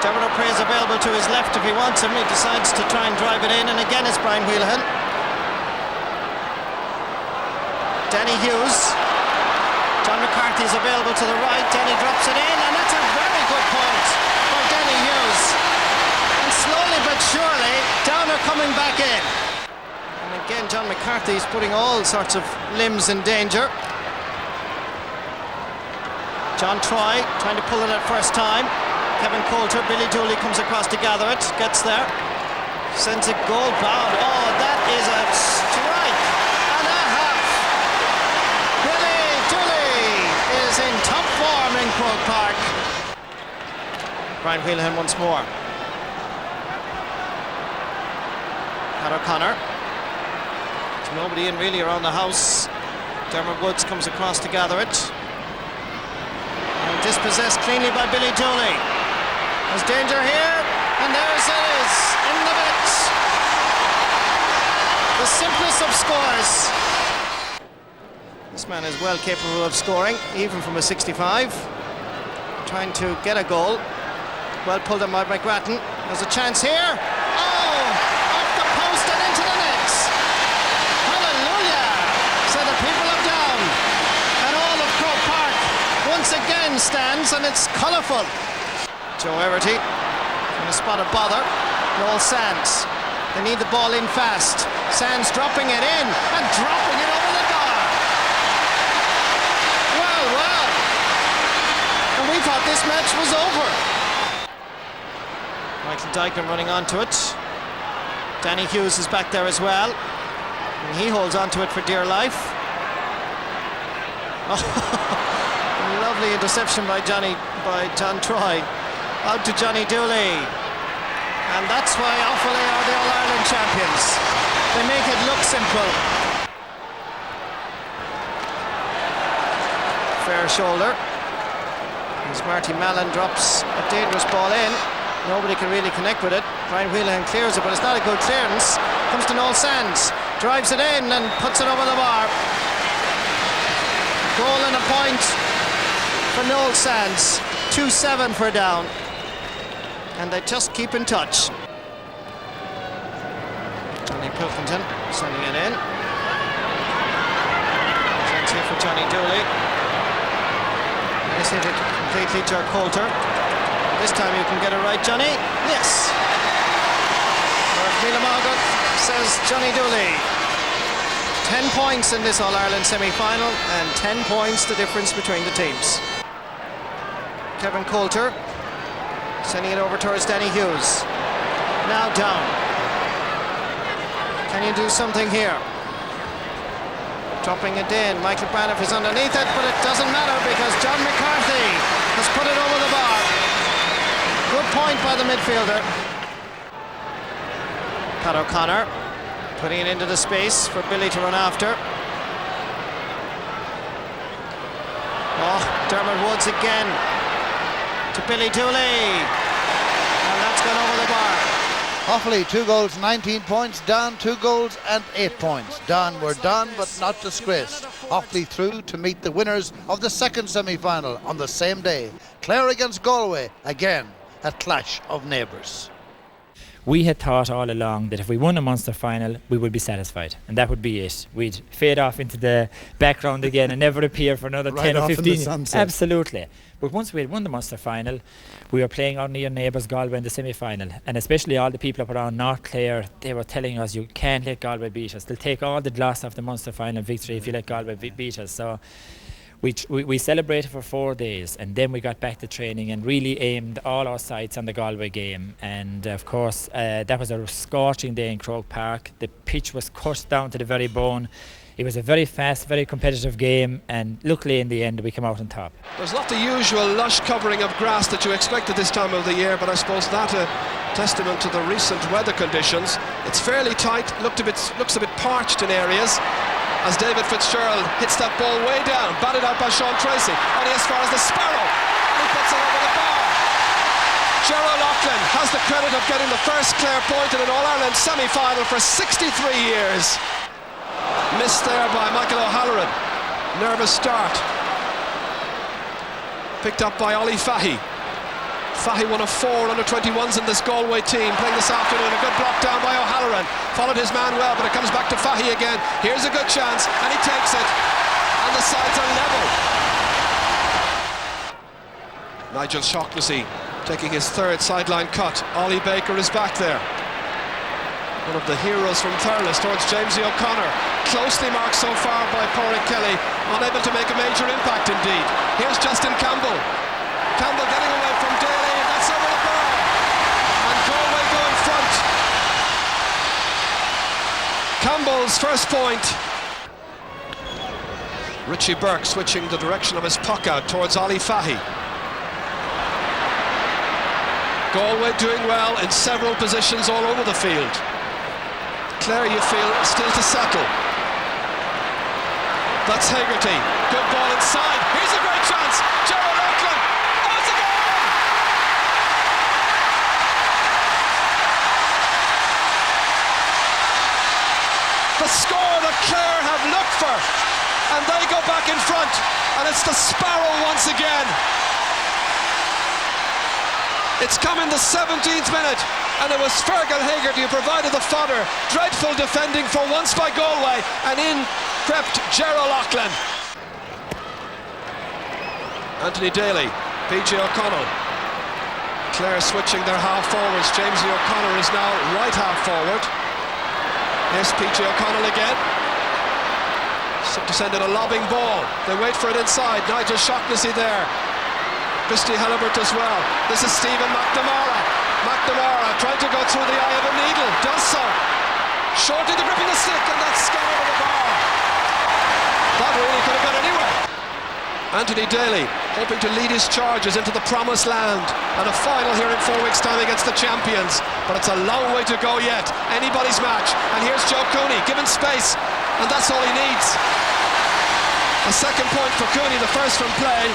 Dermot O'Prey is available to his left if he wants him. He decides to try and drive it in, and again it's Brian Whelan. Danny Hughes. John McCarthy is available to the right. Danny drops it in, and that's a very good point for Danny Hughes. And slowly but surely, Down are coming back in. And again, John McCarthy is putting all sorts of limbs in danger. John Troy trying to pull it at first time. Kevin Coulter, Billy Dooley comes across to gather it, gets there, sends it goal bound. Oh, that is a strike and a half. Billy Dooley is in top form in Croke Park. Brian Whelan once more. Pat O'Connor. There's nobody in really around the house. Dermot Woods comes across to gather it. And dispossessed cleanly by Billy Dooley. There's danger here, and there's it is, in the net. The simplest of scores. This man is well capable of scoring, even from a 65. Trying to get a goal. Well pulled in by McGrattan. There's a chance here. Oh, off the post and into the net. Hallelujah, said the people of Down. And all of Croke Park once again stands, and it's colourful. Joe Everty in a spot of bother. Noel Sands. They need the ball in fast. Sands dropping it in and dropping it over the bar. Well, well. And we thought this match was over. Michael Dagnan running onto it. Danny Hughes is back there as well. And he holds onto it for dear life. Lovely interception by John Troy. Out to Johnny Dooley. And that's why Offaly are the All-Ireland champions. They make it look simple. Fair shoulder. As Marty Mallon drops a dangerous ball in. Nobody can really connect with it. Brian Whelan clears it, but it's not a good clearance. Comes to Noel Sands. Drives it in and puts it over the bar. Goal and a point for Noel Sands. 2-7 for Down. And they just keep in touch. Johnny Pilkington sending it in. Chance here for Johnny Dooley. This hit it completely to Coulter. This time you can get it right, Johnny. Yes. Mila Margaret, says Johnny Dooley. 10 points in this All-Ireland semi-final and 10 points the difference between the teams. Kevin Coulter sending it over towards Danny Hughes. Now down. Can you do something here? Dropping it in. Michael Braniff is underneath it, but it doesn't matter because John McCarthy has put it over the bar. Good point by the midfielder. Pat O'Connor putting it into the space for Billy to run after. Oh, Dermot Woods again to Billy Dooley. And that's gone over the bar. Offaly 2 goals, 19 points. Down 2 goals and 8 points. Down were done but not disgraced. Offaly through to meet the winners of the second semi-final on the same day. Clare against Galway, again a clash of neighbours. We had thought all along that if we won a Munster final, we would be satisfied, and that would be it. We'd fade off into the background again and never appear for another 10 or 15 years. Absolutely. But once we had won the Munster final, we were playing our near neighbours Galway in the semi-final, and especially all the people up around North Clare, they were telling us, you can't let Galway beat us. They'll take all the gloss off the Munster final victory if you let Galway beat us. So we celebrated for 4 days, and then we got back to training and really aimed all our sights on the Galway game. And of course, that was a scorching day in Croke Park. The pitch was cut down to the very bone. It was a very fast, very competitive game, and luckily in the end we came out on top. There's not the usual lush covering of grass that you expect at this time of the year, but I suppose that a testament to the recent weather conditions. It's fairly tight, looks a bit parched in areas, as David Fitzgerald hits that ball way down, batted out by Sean Tracy, only as far as the Sparrow, and he puts it over the bar. Gerald Loughlin has the credit of getting the first Clare point in an All-Ireland semi-final for 63 years. Missed there by Michael O'Halloran. Nervous start. Picked up by Ollie Fahy. Fahy one of 4 under-21s in this Galway team, playing this afternoon. A good block down by O'Halloran. Followed his man well, but it comes back to Fahy again. Here's a good chance, and he takes it. And the sides are level. Nigel Shaughnessy taking his third sideline cut. Ollie Baker is back there. One of the heroes from Thurles towards Jamesy O'Connor. Closely marked so far by Pádraig Kelly. Unable to make a major impact indeed. Here's Justin Campbell. Campbell getting away from Daly, and that's over the bar. And Galway go in front. Campbell's first point. Richie Burke switching the direction of his puck out towards Ollie Fahy. Galway doing well in several positions all over the field. Clare, you feel, still to settle. That's Hegarty. Good ball inside. Here's a great chance. Gerald Loughlin. Oh, it's a goal! The score that Clare have looked for. And they go back in front. And it's the Sparrow once again. It's come in the 17th minute, and it was Fergal Hegarty who provided the fodder. Dreadful defending for once by Galway, and in crept Gerald Loughlin. Anthony Daly, PJ O'Connell. Clare switching their half forwards. Jamesy O'Connor is now right half forward. Here's PJ O'Connell again. To send in a lobbing ball. They wait for it inside. Nigel Shaughnessy there. Christy Halibert as well. This is Stephen McNamara. McNamara trying to go through the eye of a needle. Does so. Shorty the grip of the stick, and that's gone over the bar. That really could have gone anywhere. Anthony Daly hoping to lead his charges into the promised land and a final here in 4 weeks' time against the champions. But it's a long way to go yet. Anybody's match. And here's Joe Cooney given space, and that's all he needs. A second point for Cooney, the first from play.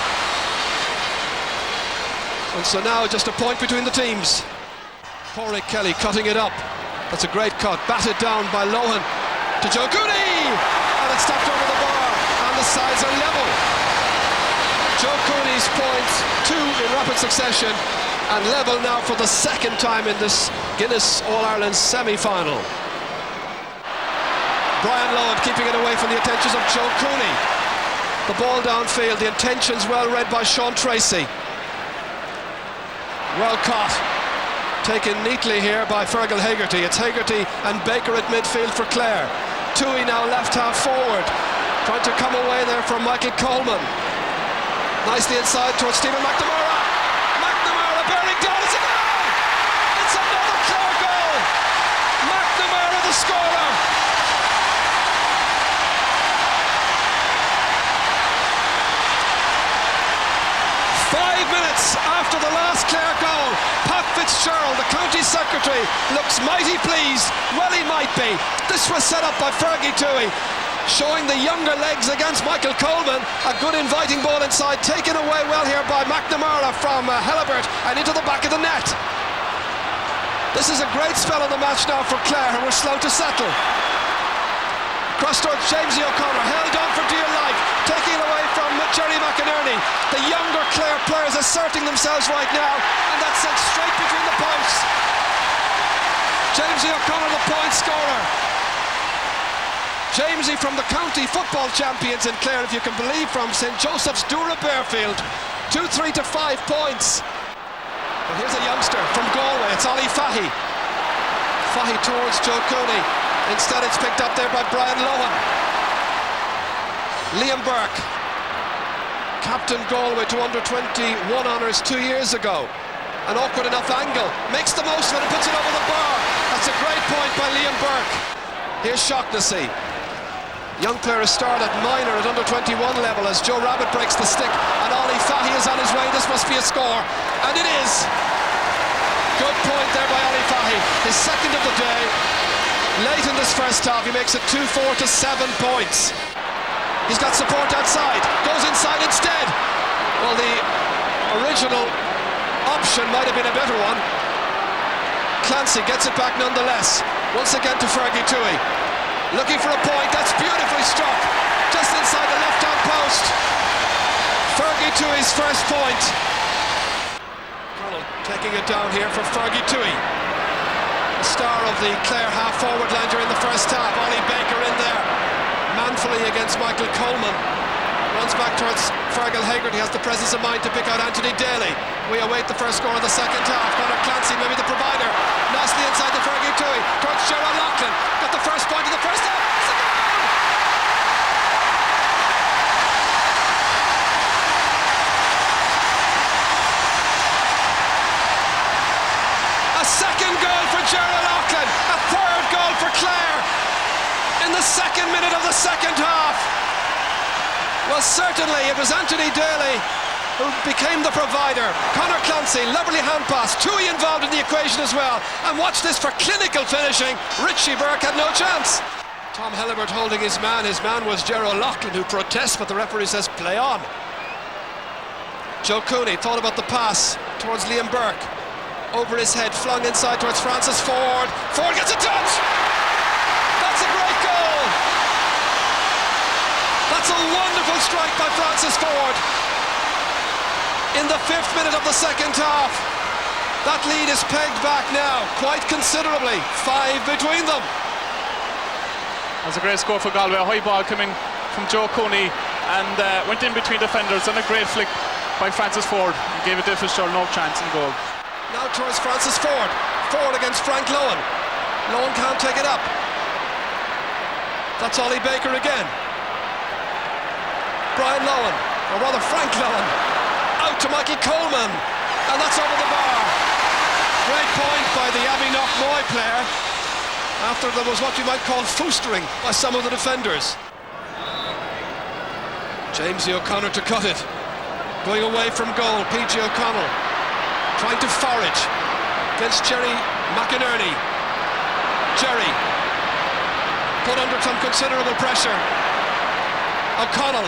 And so now just a point between the teams. Pádraig Kelly cutting it up. That's a great cut. Batted down by Lohan to Joe Cooney! And it's stopped over the bar. And the sides are level. Joe Cooney's points, 2 in rapid succession. And level now for the second time in this Guinness All-Ireland semi-final. Brian Lohan keeping it away from the attentions of Joe Cooney. The ball downfield, the intentions well read by Sean Tracy. Well caught. taken neatly here by Fergal Hegarty. It's Hegarty and Baker at midfield for Clare. Tui now left half forward, trying to come away there from Michael Coleman. Nicely inside towards Stephen McNamara. McNamara bearing down, it's a goal! It's another Clare goal! McNamara the scorer! After the last Clare goal, Pat Fitzgerald, the county secretary, looks mighty pleased. Well, he might be. This was set up by Fergie Tui, showing the younger legs against Michael Coleman. A good inviting ball inside, taken away well here by McNamara from Helibert and into the back of the net. This is a great spell of the match now for Clare, who were slow to settle. Cross towards Jamesy O'Connor, held on for dear life, taking it away from Jerry McInerney. The younger Clare players asserting themselves right now, and that's sent straight between the posts. Jamesy O'Connor, the point scorer. Jamesy from the county football champions in Clare, if you can believe, from St Joseph's Dura Bearfield. 2-3 to 5 points. But here's a youngster from Galway, it's Ollie Fahy. Fahy towards Joe Cooney. Instead it's picked up there by Brian Lohan. Liam Burke, captain Galway to under-21 honours 2 years ago. An awkward enough angle, makes the most of it and puts it over the bar. That's a great point by Liam Burke. Here's Shaughnessy. Young player has started at minor at under-21 level as Joe Rabbit breaks the stick and Ollie Fahy is on his way. This must be a score, and it is. Good point there by Ollie Fahy, his second of the day. Late in this first half, he makes it 2-4 to 7 points. He's got support outside, goes inside instead. Well, the original option might have been a better one. Clancy gets it back nonetheless. Once again to Fergie Tui. Looking for a point, that's beautifully struck. Just inside the left-hand post. Fergie Tui's first point. Connell taking it down here for Fergie Tui. Star of the Clare half-forward line during the first half. Ollie Baker in there, manfully against Michael Coleman. Runs back towards Fergal Hegarty, has the presence of mind to pick out Anthony Daly. We await the first score of the second half. Conor Clancy, maybe the provider. Nicely inside the Fergie Tui, towards Gerard Loughlin. Got the first point of the first half. It's a goal! A second goal for Gerard Loughlin, a third goal for Clare in the second minute of the second half. Well, certainly it was Anthony Daly who became the provider. Conor Clancy, lovely hand pass, Tui involved in the equation as well. And watch this for clinical finishing. Richie Burke had no chance. Tom Helibert holding his man. His man was Gerard Loughlin, who protests, but the referee says play on. Joe Cooney thought about the pass towards Liam Burke. Over his head, flung inside towards Francis Ford. Ford gets a touch! That's a great goal! That's a wonderful strike by Francis Ford. In the 5th minute of the second half. That lead is pegged back now, quite considerably. 5 between them. That's a great score for Galway. A high ball coming from Joe Cooney and went in between defenders, and a great flick by Francis Ford. He gave it to Fitzgerald no chance in goal. Now towards Francis Ford. Ford against Frank Lohan. Lohan can't take it up. That's Ollie Baker again. Brian Lohan, or rather Frank Lohan. Out to Michael Coleman. And that's over the bar. Great point by the Abbeynock Moy player. After there was what you might call foostering by some of the defenders. Jamesy O'Connor to cut it. Going away from goal, P.G. O'Connell. Trying to forage against Jerry McInerney. Jerry put under some considerable pressure. O'Connell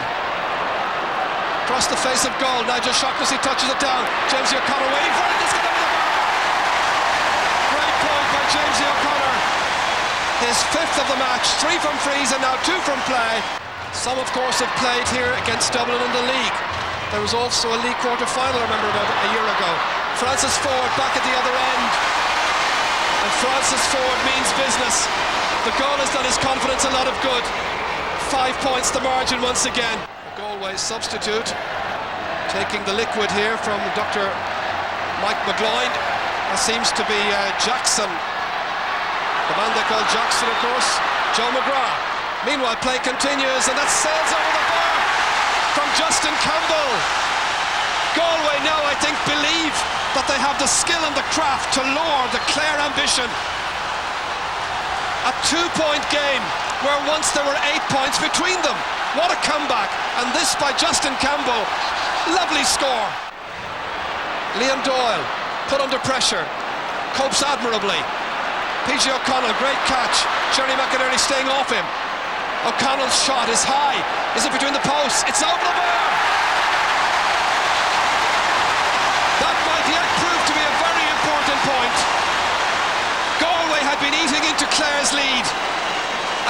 across the face of goal. Nigel Shaughnessy touches it down. Jamesy O'Connor waiting for it. This could be the bar. Great point by Jamesy O'Connor. His 5th of the match. 3 from frees and now 2 from play. Some, of course, have played here against Dublin in the league. There was also a league quarter-final, I remember, about a year ago. Francis Ford back at the other end. And Francis Ford means business. The goal has done his confidence a lot of good. 5 points the margin once again. A Galway substitute. Taking the liquid here from Dr. Mike McGloin. That seems to be Jackson. The man they call Jackson, of course, Joe McGrath. Meanwhile, play continues, and that sails over the bar from Justin Campbell. Galway now, I think, believe that they have the skill and the craft to lure the Clare ambition. A 2-point game where once there were 8 points between them. What a comeback, and this by Justin Campbell. Lovely score. Liam Doyle put under pressure, copes admirably. PJ O'Connell, great catch. Jerry McInerney staying off him. O'Connell's shot is high. Is it between the posts? It's over the bar. That might yet prove to be a very important point. Galway had been eating into Clare's lead,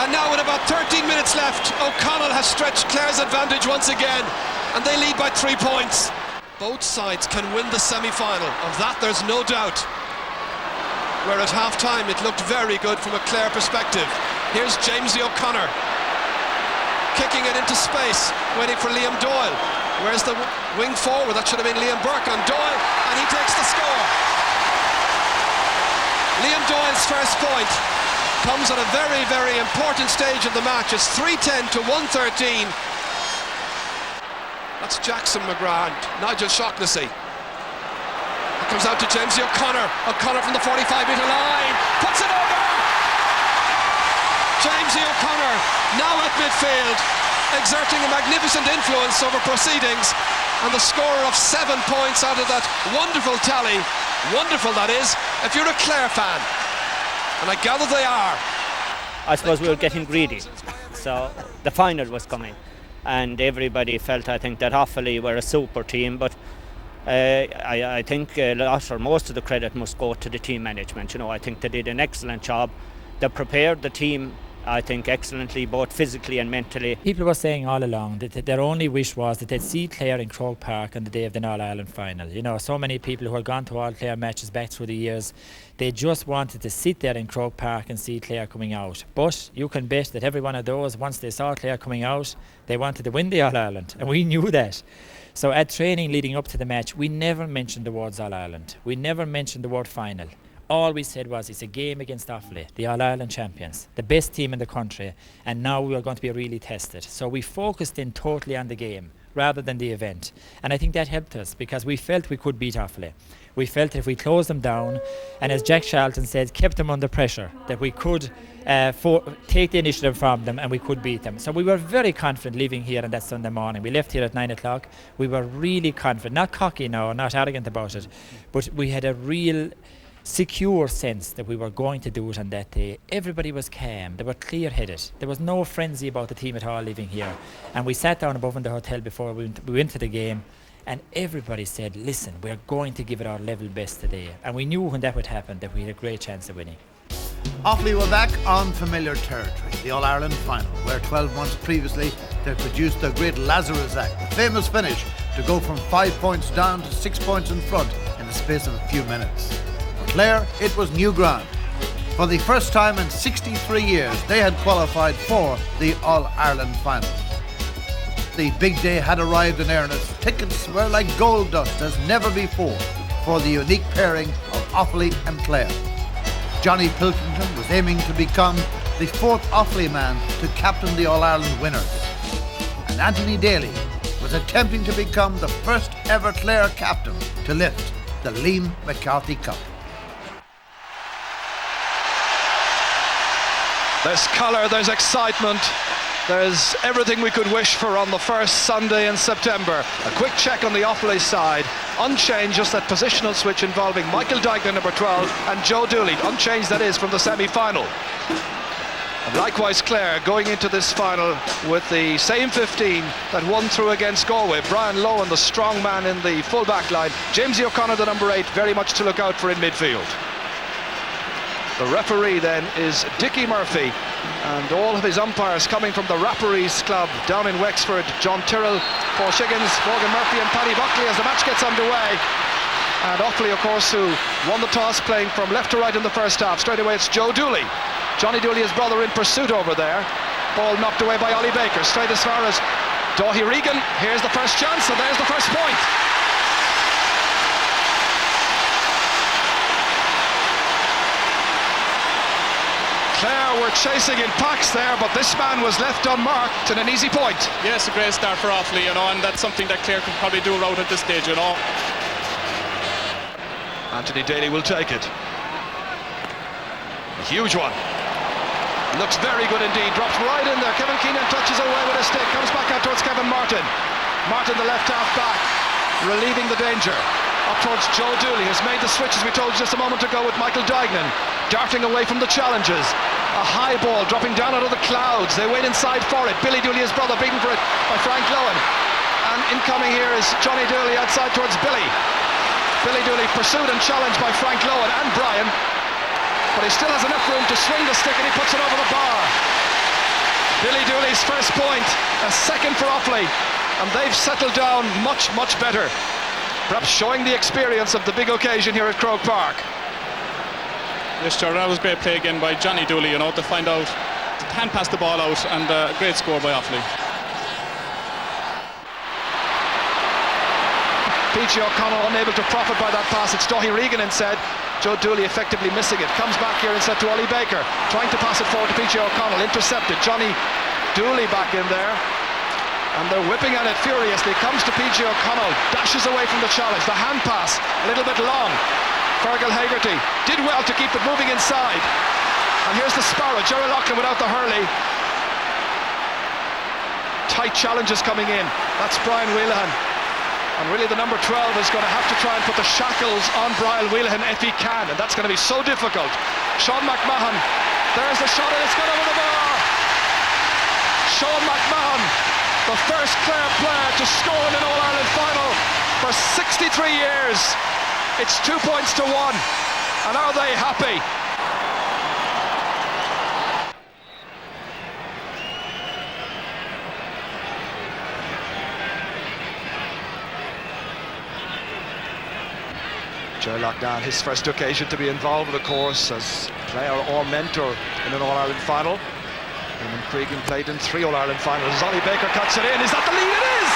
and now with about 13 minutes left, O'Connell has stretched Clare's advantage once again, and they lead by 3 points. Both sides can win the semi-final, of that there's no doubt. Where at half-time it looked very good from a Clare perspective. Here's Jamesy O'Connor kicking it into space, waiting for Liam Doyle. Where's the wing forward? That should have been Liam Burke on Doyle, and he takes the score. Liam Doyle's first point comes at a very, very important stage of the match. It's 3-10 to 1-13. That's Jackson McGrath, Nigel Shaughnessy. It comes out to Jamesy O'Connor. O'Connor from the 45-metre line, puts it over! Jamesy O'Connor now at midfield, exerting a magnificent influence over proceedings, and the scorer of 7 points out of that wonderful tally. Wonderful, that is, if you're a Clare fan, and I gather they are. I suppose we were getting greedy, so the final was coming, and everybody felt, I think, that Offaly were a super team, but I think a lot or most of the credit must go to the team management. You know, I think they did an excellent job. They prepared the team, I think, excellently, both physically and mentally. People were saying all along that their only wish was that they'd see Clare in Croke Park on the day of the All-Ireland final. You know, so many people who had gone to all Clare matches back through the years, they just wanted to sit there in Croke Park and see Clare coming out. But you can bet that every one of those, once they saw Clare coming out, they wanted to win the All-Ireland, and we knew that. So at training leading up to the match, we never mentioned the words All-Ireland. We never mentioned the word final. All we said was it's a game against Offaly, the All-Ireland champions, the best team in the country, and now we are going to be really tested. So we focused in totally on the game rather than the event. And I think that helped us because we felt we could beat Offaly. We felt that if we closed them down, and as Jack Charlton said, kept them under pressure, that we could take the initiative from them and we could beat them. So we were very confident leaving here on that Sunday morning. We left here at 9 o'clock. We were really confident, not cocky now, not arrogant about it, but we had a real secure sense that we were going to do it on that day. Everybody was calm, they were clear-headed. There was no frenzy about the team at all leaving here. And we sat down above in the hotel before we went to the game, and everybody said, listen, we're going to give it our level best today. And we knew when that would happen that we had a great chance of winning. Offaly were back on familiar territory, the All-Ireland final, where 12 months previously they produced the great Lazarus Act, the famous finish to go from 5 points down to 6 points in front in the space of a few minutes. For Clare, it was new ground. For the first time in 63 years, they had qualified for the All-Ireland final. The big day had arrived in earnest. Tickets were like gold dust as never before for the unique pairing of Offaly and Clare. Johnny Pilkington was aiming to become the fourth Offaly man to captain the All-Ireland winners. And Anthony Daly was attempting to become the first ever Clare captain to lift the Liam McCarthy Cup. There's colour, there's excitement, there's everything we could wish for on the first Sunday in September. A quick check on the Offaly side. Unchanged, just that positional switch involving Michael Dykner, number 12, and Joe Dooley. Unchanged, that is, from the semi-final. And likewise, Clare going into this final with the same 15 that won through against Galway. Brian Lowen, the strong man in the full-back line. Jamesy O'Connor, the number 8, very much to look out for in midfield. The referee then is Dickie Murphy, and all of his umpires coming from the Rapparees Club down in Wexford. John Tyrrell, Paul Shiggins, Morgan Murphy and Paddy Buckley as the match gets underway. And Offaly, of course, who won the toss, playing from left to right in the first half. Straight away it's Joe Dooley. Johnny Dooley, his brother, in pursuit over there. Ball knocked away by Ollie Baker, straight as far as Daithí Regan. Here's the first chance, and there's the first point. Clare were chasing in packs there, but this man was left unmarked and an easy point. Yes, a great start for Offaly, you know, and that's something that Clare could probably do right at this stage, you know. Anthony Daly will take it. A huge one. Looks very good indeed. Drops right in there. Kevin Keenan touches away with a stick. Comes back out towards Kevin Martin. Martin, the left half back, relieving the danger. Up towards Joe Dooley, has made the switch as we told you just a moment ago with Michael Duignan, darting away from the challenges. A high ball dropping down out of the clouds. They wait inside for it. Billy Dooley, his brother, beaten for it by Frank Lowen. And incoming here is Johnny Dooley outside towards Billy. Billy Dooley pursued and challenged by Frank Lowen and Brian, but he still has enough room to swing the stick, and he puts it over the bar. Billy Dooley's first point, a second for Offaly, and they've settled down much, much better. Perhaps showing the experience of the big occasion here at Croke Park. Yes, sure, that was great play again by Johnny Dooley, you know, to find out, to hand pass the ball out, and a great score by Offaly. PG O'Connell unable to profit by that pass. It's Daithí Regan instead. Joe Dooley effectively missing it. Comes back here instead to Ollie Baker, trying to pass it forward to PG O'Connell. Intercepted. Johnny Dooley back in there, and they're whipping at it furiously. Comes to PG O'Connell, dashes away from the challenge. The hand pass, a little bit long. Fergal Haggerty did well to keep it moving inside. And here's the Sparrow, Jerry Loughlin without the hurley. Tight challenges coming in. That's Brian Wheelahan. And really the number 12 is going to have to try and put the shackles on Brian Wheelahan if he can, and that's going to be so difficult. Sean McMahon, there's the shot, and it's gone over the bar. Sean McMahon, the first Clare player to score in an All-Ireland final for 63 years. It's 2 points to 1, and are they happy? Joe Loughnane, his first occasion to be involved, of course, as player or mentor in an All-Ireland final. Eamon Cregan played in 3 All-Ireland finals. As Ollie Baker cuts it in, is that the lead? It is!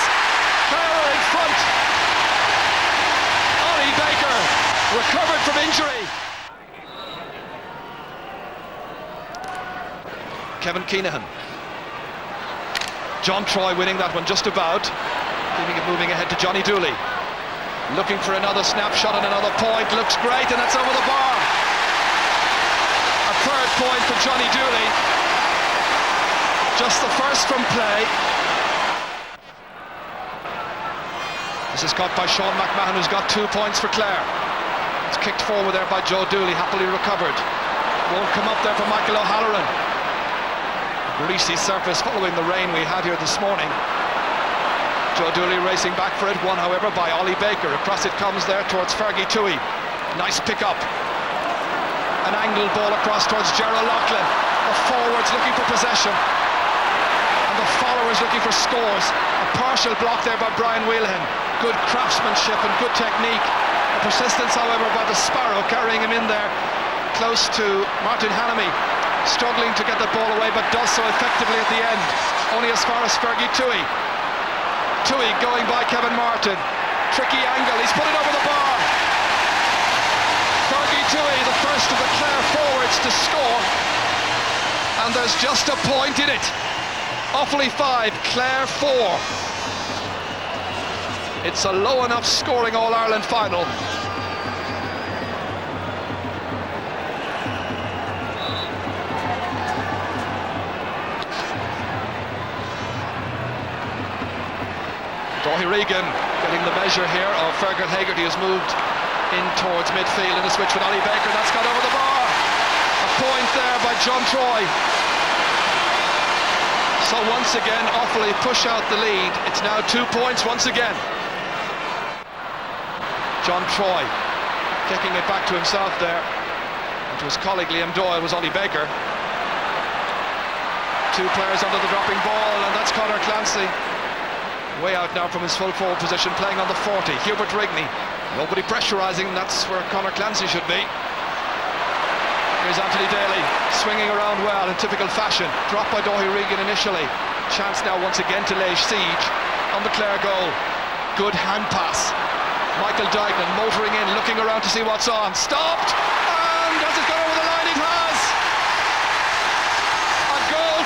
Clare in front. Ollie Baker recovered from injury. Kevin Keenan. John Troy winning that one just about, keeping it moving ahead to Johnny Dooley. Looking for another snapshot and another point. Looks great, and it's over the bar. A third point for Johnny Dooley. Just the first from play. This is caught by Sean McMahon, who's got 2 points for Clare. It's kicked forward there by Joe Dooley, happily recovered. Won't come up there for Michael O'Halloran. Greasy surface following the rain we had here this morning. Joe Dooley racing back for it, won however by Ollie Baker. Across it comes there towards Fergie Toohey. Nice pick up. An angled ball across towards Gerald Loughlin. The forwards looking for possession, and the followers looking for scores. A partial block there by Brian Wheelahan. Good craftsmanship and good technique. A persistence however by the Sparrow, carrying him in there close to Martin Hannamy. Struggling to get the ball away, but does so effectively at the end. Only as far as Fergie Toohey. Toohey going by Kevin Martin. Tricky angle, he's put it over the bar. Fergie Toohey, the first of the Clare forwards to score. And there's just a point in it. Offaly 5, Clare 4. It's a low enough scoring All-Ireland final. Daithí Regan getting the measure here of Fergal Haggerty, who's moved in towards midfield in the switch with Ollie Baker. That's got over the bar. A point there by John Troy. So once again, Offaly push out the lead. It's now 2 points once again. John Troy kicking it back to himself there. And to his colleague Liam Doyle was Ollie Baker. 2 players under the dropping ball, and that's Conor Clancy. Way out now from his full forward position, playing on the 40. Hubert Rigney, nobody pressurising, that's where Conor Clancy should be. Here's Anthony Daly, swinging around well in typical fashion. Dropped by Daithí Regan initially. Chance now once again to lay siege on the Clare goal. Good hand pass. Michael Duignan motoring in, looking around to see what's on. Stopped! And has it gone over the line? It has!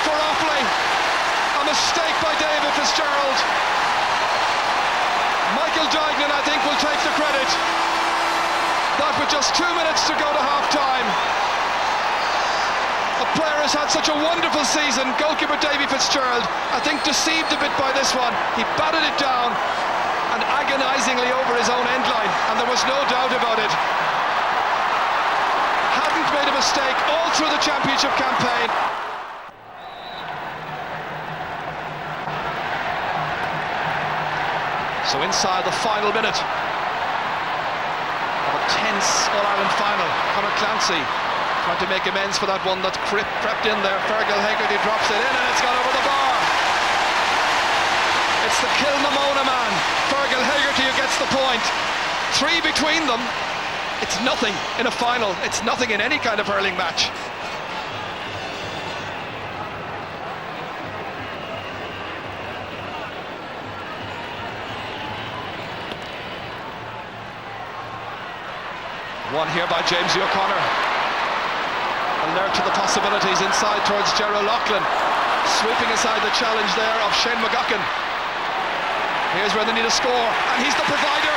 for Offaly. A mistake by David Fitzgerald. Michael Duignan, I think, will take the credit. That with just 2 minutes to go to half-time. A player has had such a wonderful season. Goalkeeper Davy Fitzgerald, I think, deceived a bit by this one. He batted it down and agonisingly over his own end line, and there was no doubt about it. Hadn't made a mistake all through the championship campaign. So inside the final minute of a tense All-Ireland final, Conor Clancy trying to make amends for that one that crept in there. Fergal Hegarty drops it in and it's gone over the bar. It's the Kilnamona man, Fergal Hegarty, who gets the point. 3 between them. It's nothing in a final. It's nothing in any kind of hurling match. One here by Jamesy O'Connor. Alert to the possibilities inside towards Gerald Loughlin. Sweeping aside the challenge there of Shane McGuckin. Here's where they need a score, and he's the provider.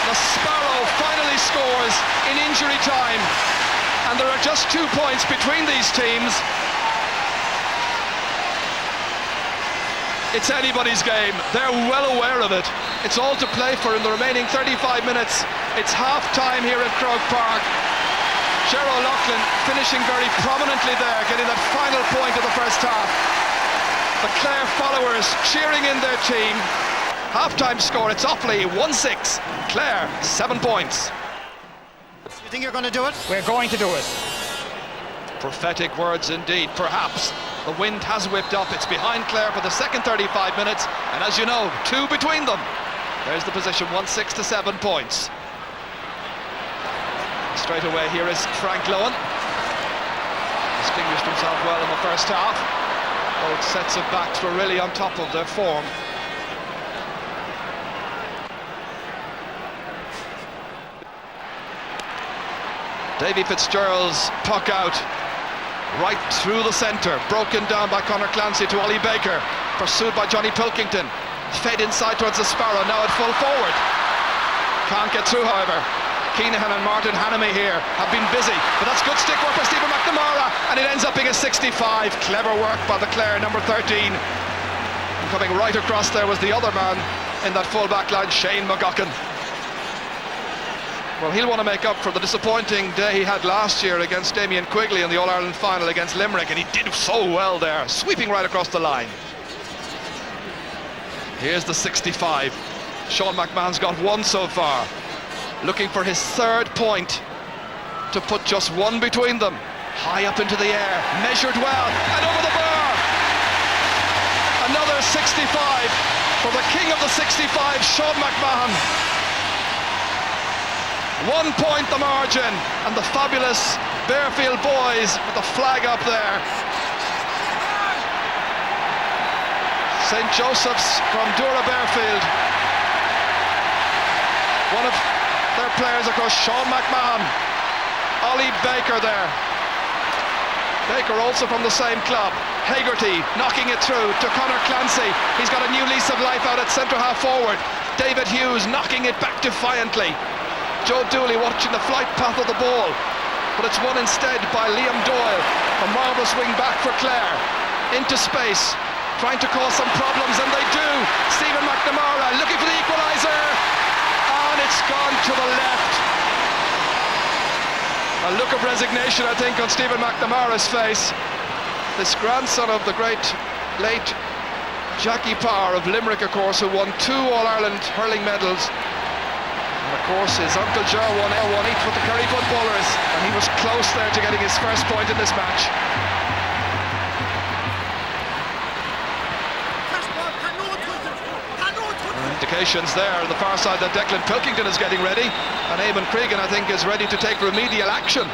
The Sparrow finally scores in injury time, and there are just 2 points between these teams. It's anybody's game. They're well aware of it. It's all to play for in the remaining 35 minutes. It's half-time here at Croke Park. Gerald Loughlin finishing very prominently there, getting that final point of the first half. The Clare followers cheering in their team. Half-time score, it's Offaly 1-6, Clare 7 points. You think you're going to do it? We're going to do it. Prophetic words indeed, perhaps. The wind has whipped up, it's behind Clare for the second 35 minutes, and as you know, 2 between them. There's the position, 1-6 to 7 points. Straight away here is Frank Lohan. Distinguished himself well in the first half. Both sets of backs were really on top of their form. Davy Fitzgerald's puck out right through the centre, broken down by Conor Clancy to Ollie Baker, pursued by Johnny Pilkington, fed inside towards the Sparrow, now at full forward. Can't get through, however. Keenahan and Martin Hanamy here have been busy, but that's good stick work by Stephen McNamara, and it ends up being a 65. Clever work by the Clare number 13. And coming right across there was the other man in that full back line, Shane McGuckin. Well, he'll want to make up for the disappointing day he had last year against Damien Quigley in the All-Ireland final against Limerick, and he did so well there, sweeping right across the line. Here's the 65. Sean McMahon's got 1 so far, looking for his 3rd point to put just 1 between them. High up into the air, measured well, and over the bar. Another 65 for the king of the 65, Sean McMahon. 1 point the margin, and the fabulous Bearfield boys with the flag up there. St. Joseph's from Dura Bearfield. One of their players, of course, Sean McMahon. Ollie Baker there. Baker also from the same club. Hegarty knocking it through to Conor Clancy. He's got a new lease of life out at centre half forward. David Hughes knocking it back defiantly. Joe Dooley watching the flight path of the ball, but it's won instead by Liam Doyle, a marvellous wing back for Clare. Into space, trying to cause some problems, and they do. Stephen McNamara looking for the equaliser, and it's gone to the left. A look of resignation, I think, on Stephen McNamara's face. This grandson of the great late Jackie Power of Limerick, of course, who won 2 All-Ireland hurling medals. And of course his uncle Joe won each with the Kerry footballers, and he was close there to getting his first point in this match. Indications there on the far side that Declan Pilkington is getting ready, and Eamon Cregan, I think, is ready to take remedial action.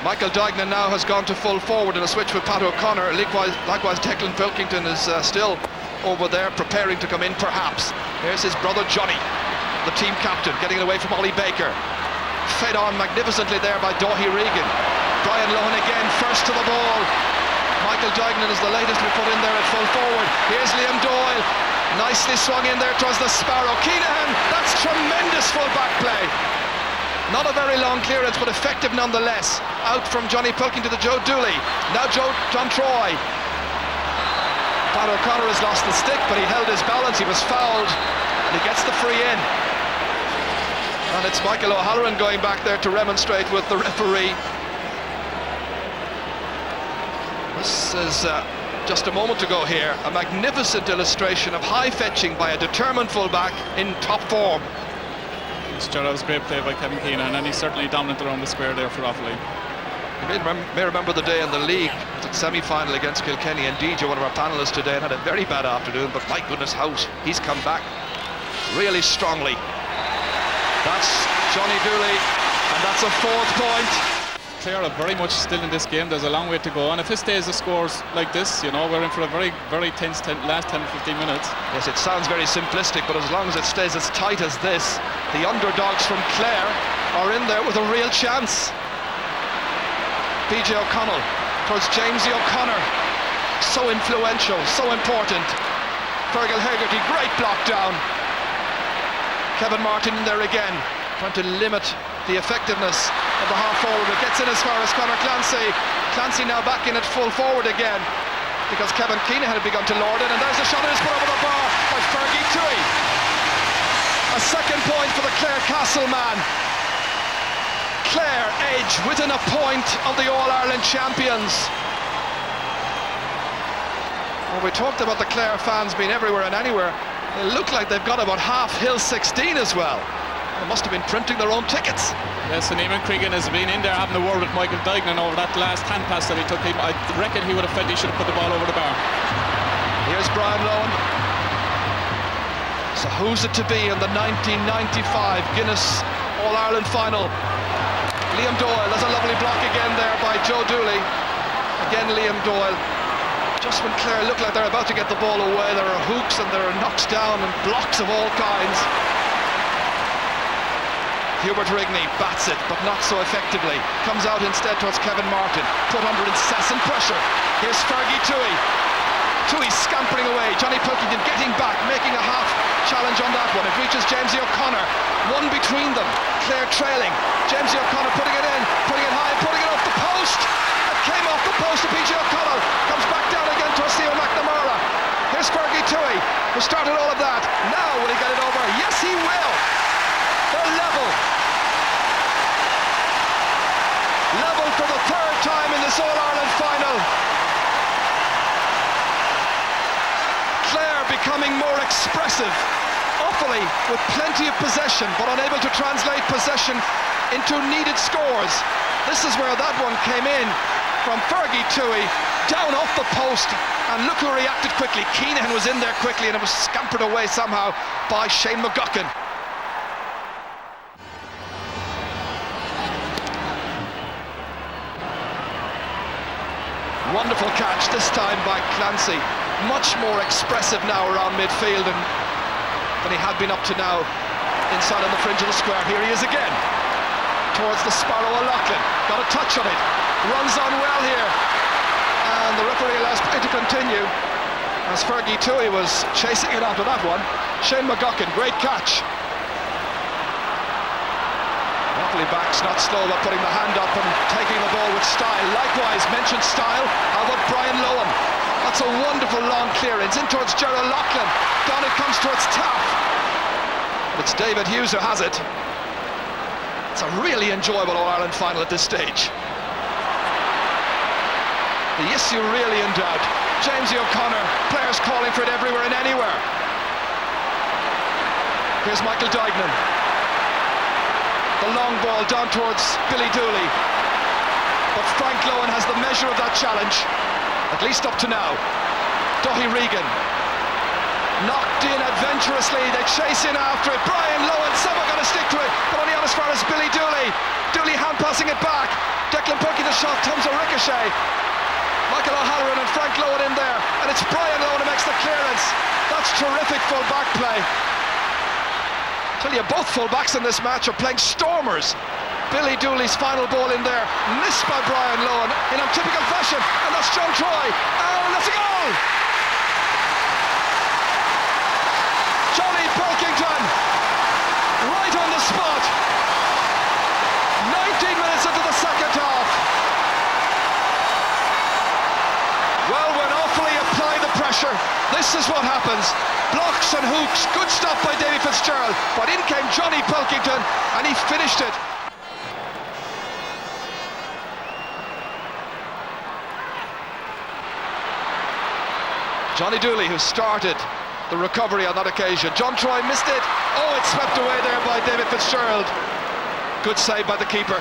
Michael Duignan now has gone to full forward in a switch with Pat O'Connor. Likewise Declan Pilkington is still over there preparing to come in, perhaps. Here's his brother Johnny, the team captain, getting it away from Ollie Baker. Fed on magnificently there by Daithí Regan. Brian Lohan again, first to the ball. Michael Duignan is the latest we put in there at full forward. Here's Liam Doyle, nicely swung in there towards the Sparrow. Keenahan, that's tremendous full back play. Not a very long clearance, but effective nonetheless. Out from Johnny Pilking to the Joe Dooley. Now John Troy. Pat O'Connor has lost the stick, but he held his balance. He was fouled, and he gets the free in. And it's Michael O'Halloran going back there to remonstrate with the referee. This is just a moment ago here, a magnificent illustration of high fetching by a determined fullback in top form. That was a great play by Kevin Keenan, and he's certainly dominant around the square there for Offaly. You may remember the day in the league, the semi-final against Kilkenny, and DJ, one of our panellists today, and had a very bad afternoon, but my goodness, he's come back really strongly. That's Johnny Dooley, and that's a 4th point. Clare are very much still in this game. There's a long way to go, and if it stays the scores like this, you know, we're in for a very, very tense last 10-15 minutes. Yes, it sounds very simplistic, but as long as it stays as tight as this, the underdogs from Clare are in there with a real chance. PJ O'Connell towards Jamesy O'Connor, so influential, so important. Fergal Hegarty, great block down. Kevin Martin in there again, trying to limit the effectiveness of the half forward. It gets in as far as Conor Clancy. Clancy now back in at full forward again, because Kevin Keenan had begun to lord it, and there's the shot that is put over the bar by Fergie Tui. A 2nd point for the Clare Castle man. Clare edge within a point of the All-Ireland champions. Well, we talked about the Clare fans being everywhere and anywhere. They look like they've got about half Hill 16 as well. They must have been printing their own tickets. Yes, and Eamon Cregan has been in there having a word with Michael Duignan over that last hand pass that he took. I reckon he would have felt he should have put the ball over the bar. Here's Brian Lohan. So who's it to be in the 1995 Guinness All-Ireland final? Liam Doyle, there's a lovely block again there by Joe Dooley. Again Liam Doyle. Just when Clare look like they're about to get the ball away, there are hooks and there are knocks down and blocks of all kinds. Hubert Rigney bats it, but not so effectively. Comes out instead towards Kevin Martin, put under incessant pressure. Here's Fergie Tui. Tui scampering away. Johnny Pilkington getting back, making a half challenge on that one. It reaches Jamesy O'Connor. One between them. Clare trailing. Jamesy O'Connor putting it in, putting it high, putting it off the post. It came off the post to PJ O'Connell. Comes back down again to Stephen McNamara. Here's Fergie Tui, who started all of that. Now will he get it over? Yes, he will. They're level. Level for the 3rd time in this All-Ireland final. Clare becoming more expressive. Offaly with plenty of possession, but unable to translate possession into needed scores. This is where that one came in from Fergie Tui, down off the post, and look who reacted quickly. Keenan was in there quickly, and it was scampered away somehow by Shane McGuckin. Wonderful catch, this time by Clancy. Much more expressive now around midfield than he had been up to now inside on the fringe of the square. Here he is again, towards the Sparrow O'Loughlin. Got a touch on it, runs on well here. And the referee allows play to continue as Fergie Tui was chasing it after that one. Shane McGuckin, great catch. Offaly backs not slow about putting the hand up and taking the ball with style. Likewise, mentioned style, how about Brian Lohan? That's a wonderful long clearance in towards Gerald Loughlin. Down it comes towards Taff. But it's David Hughes who has it. It's a really enjoyable All-Ireland final at this stage. The issue really in doubt. Jamesy O'Connor, players calling for it everywhere and anywhere. Here's Michael Duignan. The long ball down towards Billy Dooley. But Frank Lohan has the measure of that challenge, at least up to now. Doherty Regan knocked in adventurously, they chase in after it. Brian Lohan, someone got to stick to it, but only on as far as Billy Dooley. Dooley hand passing it back. Declan Purkey the shot, comes a ricochet. Michael O'Halloran and Frank Lohan in there, and it's Brian Lohan who makes the clearance. That's terrific full back play. I tell you, both full backs in this match are playing stormers. Billy Dooley's final ball in there, missed by Brian Lohan in typical fashion, and that's John Troy. Oh, that's a goal! Johnny Pilkington, right on the spot. 19 minutes into the second half. Well, when Offaly apply the pressure, this is what happens. Blocks and hooks, good stop by Davy Fitzgerald, but in came Johnny Pilkington and he finished it. Johnny Dooley, who started the recovery on that occasion. John Troy missed it. Oh, it's swept away there by David Fitzgerald. Good save by the keeper.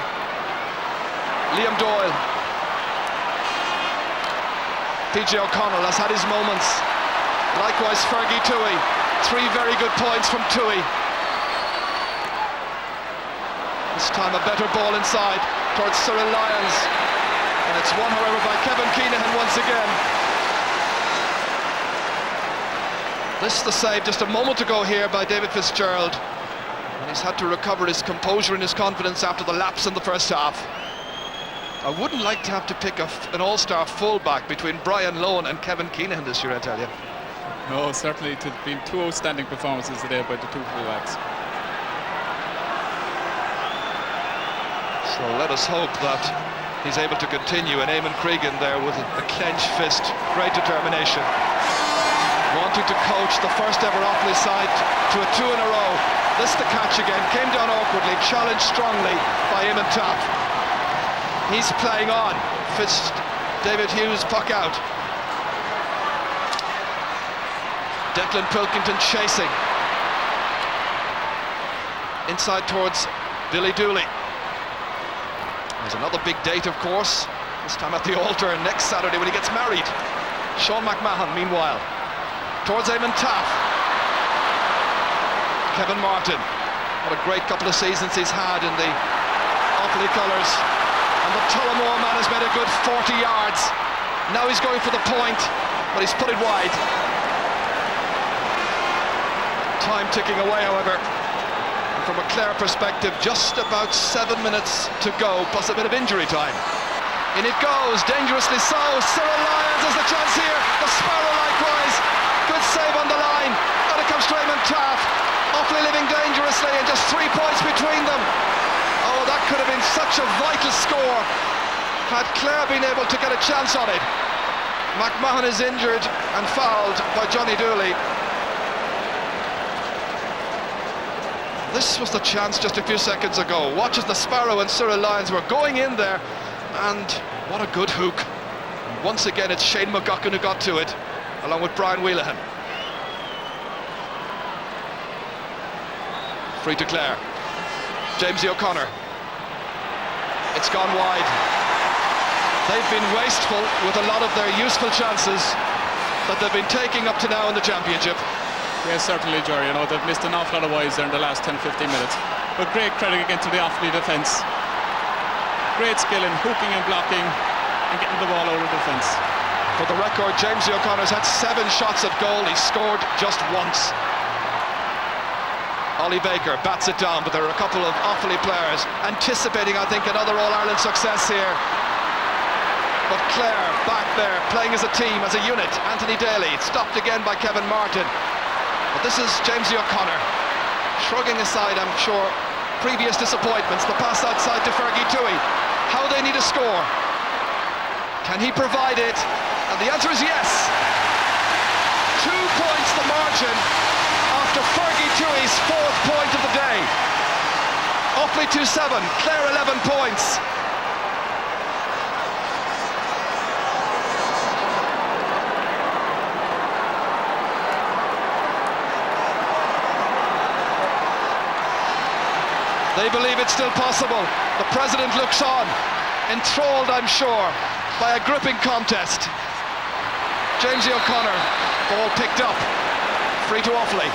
Liam Doyle. PJ O'Connell has had his moments. Likewise Fergie Toohey. 3 very good points from Toohey. This time a better ball inside towards Cyril Lyons. And it's won, however, by Kevin Keenahan once again. This is the save just a moment ago here by David Fitzgerald. And he's had to recover his composure and his confidence after the lapse in the first half. I wouldn't like to have to pick an all-star fullback between Brian Lohan and Kevin Keenahan this year, I tell you. No, certainly it have been 2 outstanding performances today by the 2 fullbacks. So let us hope that he's able to continue, and Eamon Cregan there with a clenched fist, great determination. Wanting to coach the first ever Offaly side to a 2 in a row. This the catch again, came down awkwardly, challenged strongly by Eamon Taff. He's playing on, fist David Hughes, puck out. Declan Pilkington chasing. Inside towards Billy Dooley. There's another big date, of course, this time at the altar next Saturday when he gets married. Sean McMahon, meanwhile, towards Eamon Taff. Kevin Martin, what a great couple of seasons he's had in the Offaly colours. And the Tullamore man has made a good 40 yards. Now he's going for the point, but he's put it wide. Time ticking away, however. And from a Clare perspective, just about 7 minutes to go, plus a bit of injury time. In it goes, dangerously so. Cyril Lyons has the chance here. The Sparrow likewise. Good save on the line. And it comes to Eamon Taff. Offaly living dangerously and just 3 points between them. Oh, that could have been such a vital score had Clare been able to get a chance on it. McMahon is injured and fouled by Johnny Dooley. This was the chance just a few seconds ago. Watch as the Sparrow and Cyril Lyons were going in there, and what a good hook. Once again, it's Shane McGuckin who got to it, along with Brian Wheelahan. Free to Clare. Jamesy O'Connor. It's gone wide. They've been wasteful with a lot of their useful chances that they've been taking up to now in the championship. Yes, certainly, Jerry. You know, they've missed an awful lot of wides there in the last 10-15 minutes. But great credit again to the Offaly defence. Great skill in hooking and blocking and getting the ball out of defence. For the record, Jamesy O'Connor's had 7 shots at goal. He scored just once. Ollie Baker bats it down, but there are a couple of Offaly players anticipating, I think, another All-Ireland success here. But Clare back there, playing as a team, as a unit. Anthony Daly, stopped again by Kevin Martin. But this is Jamesy O'Connor, shrugging aside, I'm sure, previous disappointments. The pass outside to Fergie Toohey. How they need a score. Can he provide it? And the answer is yes. 2 points the margin after Fergie Toohey's 4th point of the day. Offaly 2-7, Clare 11 points. They believe it's still possible. The president looks on, enthralled, I'm sure, by a gripping contest. Jamesy O'Connor, ball picked up, free to Offaly.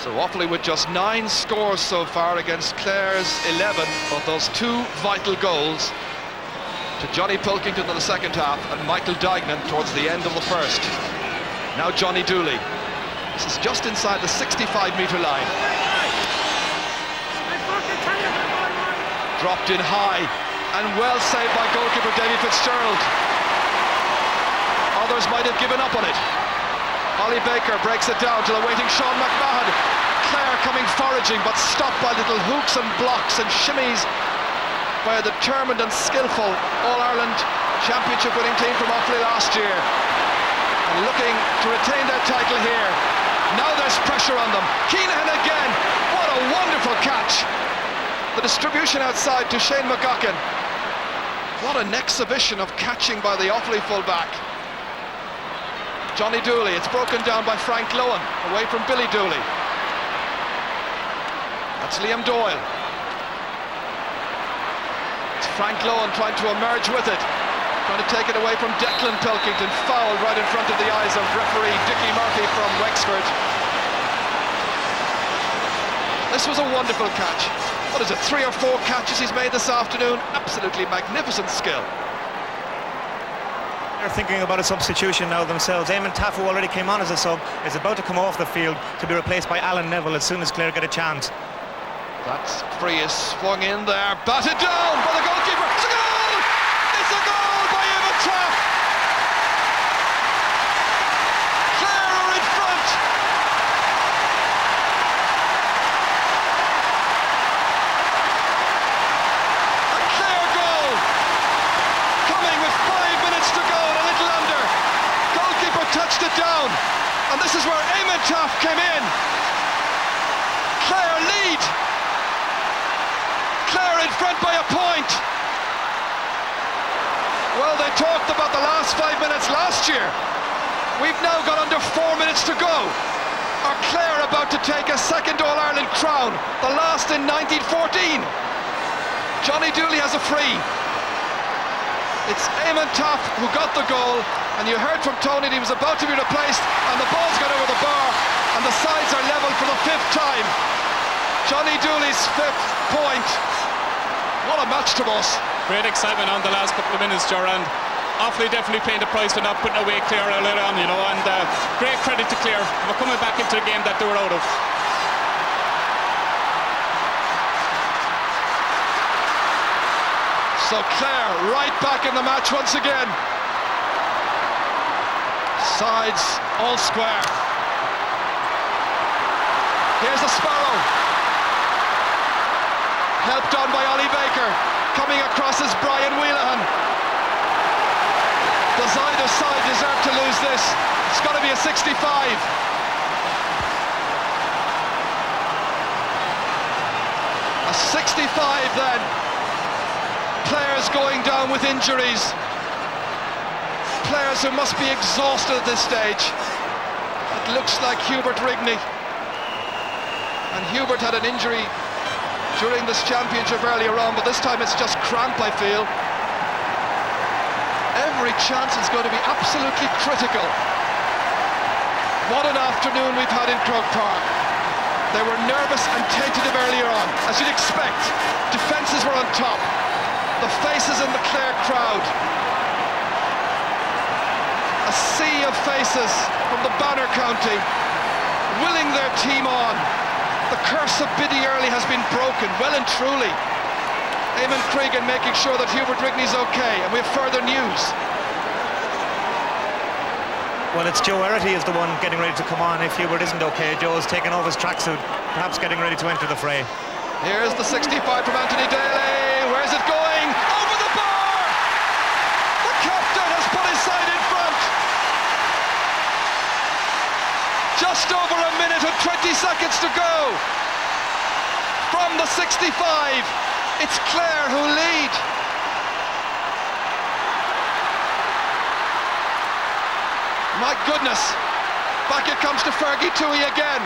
So Offaly with just 9 scores so far against Clare's 11, but those 2 vital goals to Johnny Pilkington in the second half and Michael Dignan towards the end of the first. Now Johnny Dooley. This is just inside the 65-metre line. Dropped in high and well saved by goalkeeper Davy Fitzgerald. Others might have given up on it. Ollie Baker breaks it down to the waiting Sean McMahon. Clare coming foraging but stopped by little hooks and blocks and shimmies by a determined and skillful All-Ireland Championship winning team from Offaly last year. And looking to retain their title here. Now there's pressure on them. Keenan again. What a wonderful catch. The distribution outside to Shane McGuckin. What an exhibition of catching by the Offaly fullback. Johnny Dooley, it's broken down by Frank Lohan, away from Billy Dooley. That's Liam Doyle. It's Frank Lohan trying to emerge with it. Trying to take it away from Declan Pilkington, fouled right in front of the eyes of referee Dickie Murphy from Wexford. This was a wonderful catch. What is it, 3 or 4 catches he's made this afternoon? Absolutely magnificent skill. They're thinking about a substitution now themselves. Eamon Taff, who already came on as a sub, is about to come off the field to be replaced by Alan Neville as soon as Clare get a chance. That's free is swung in there, batted down by the goalkeeper. It's a goal! It's a goal by Eamon Taff! Clare are in front! A Clare goal! Coming with 5 minutes to go and a little under. Goalkeeper touched it down, and this is where Eamon Taff came in. Clare lead. Clare in front by a point. Well, they talked about the last 5 minutes last year. We've now got under 4 minutes to go. Are Clare about to take a second All-Ireland crown, the last in 1914? Johnny Dooley has a free. It's Eamon Taff who got the goal, and you heard from Tony that he was about to be replaced, and the ball's gone over the bar, and the sides are level for the 5th time. Johnny Dooley's 5th point. What a match to us. Great excitement on the last couple of minutes, Joran. Offaly definitely paying the price for not putting away Clare earlier on, you know, and great credit to Clare for coming back into the game that they were out of. So Clare right back in the match once again. Sides all square. Here's the Sparrow. Helped on by Ollie Baker. Coming across is Brian Wheelahan. Does either side deserve to lose this? It's got to be a 65. A 65 then. Players going down with injuries. Players who must be exhausted at this stage. It looks like Hubert Rigney. And Hubert had an injury during this championship earlier on, but this time it's just cramp, I feel. Every chance is going to be absolutely critical. What an afternoon we've had in Croke Park. They were nervous and tentative earlier on, as you'd expect. Defences were on top. The faces in the Clare crowd. A sea of faces from the Banner County, willing their team on. The curse of Biddy Early has been broken, well and truly. Eamon Cregan making sure that Hubert Rigney's okay, and we have further news. Well, it's Joe Erity is the one getting ready to come on if Hubert isn't okay. Joe's taken off his tracksuit, perhaps getting ready to enter the fray. Here's the 65 from Anthony Daly. Where's it going? Over the bar! The captain has put his side in front. Just over a minute and 20 seconds to go. From the 65, it's Clare who lead. My goodness. Back it comes to Fergie Toohey again.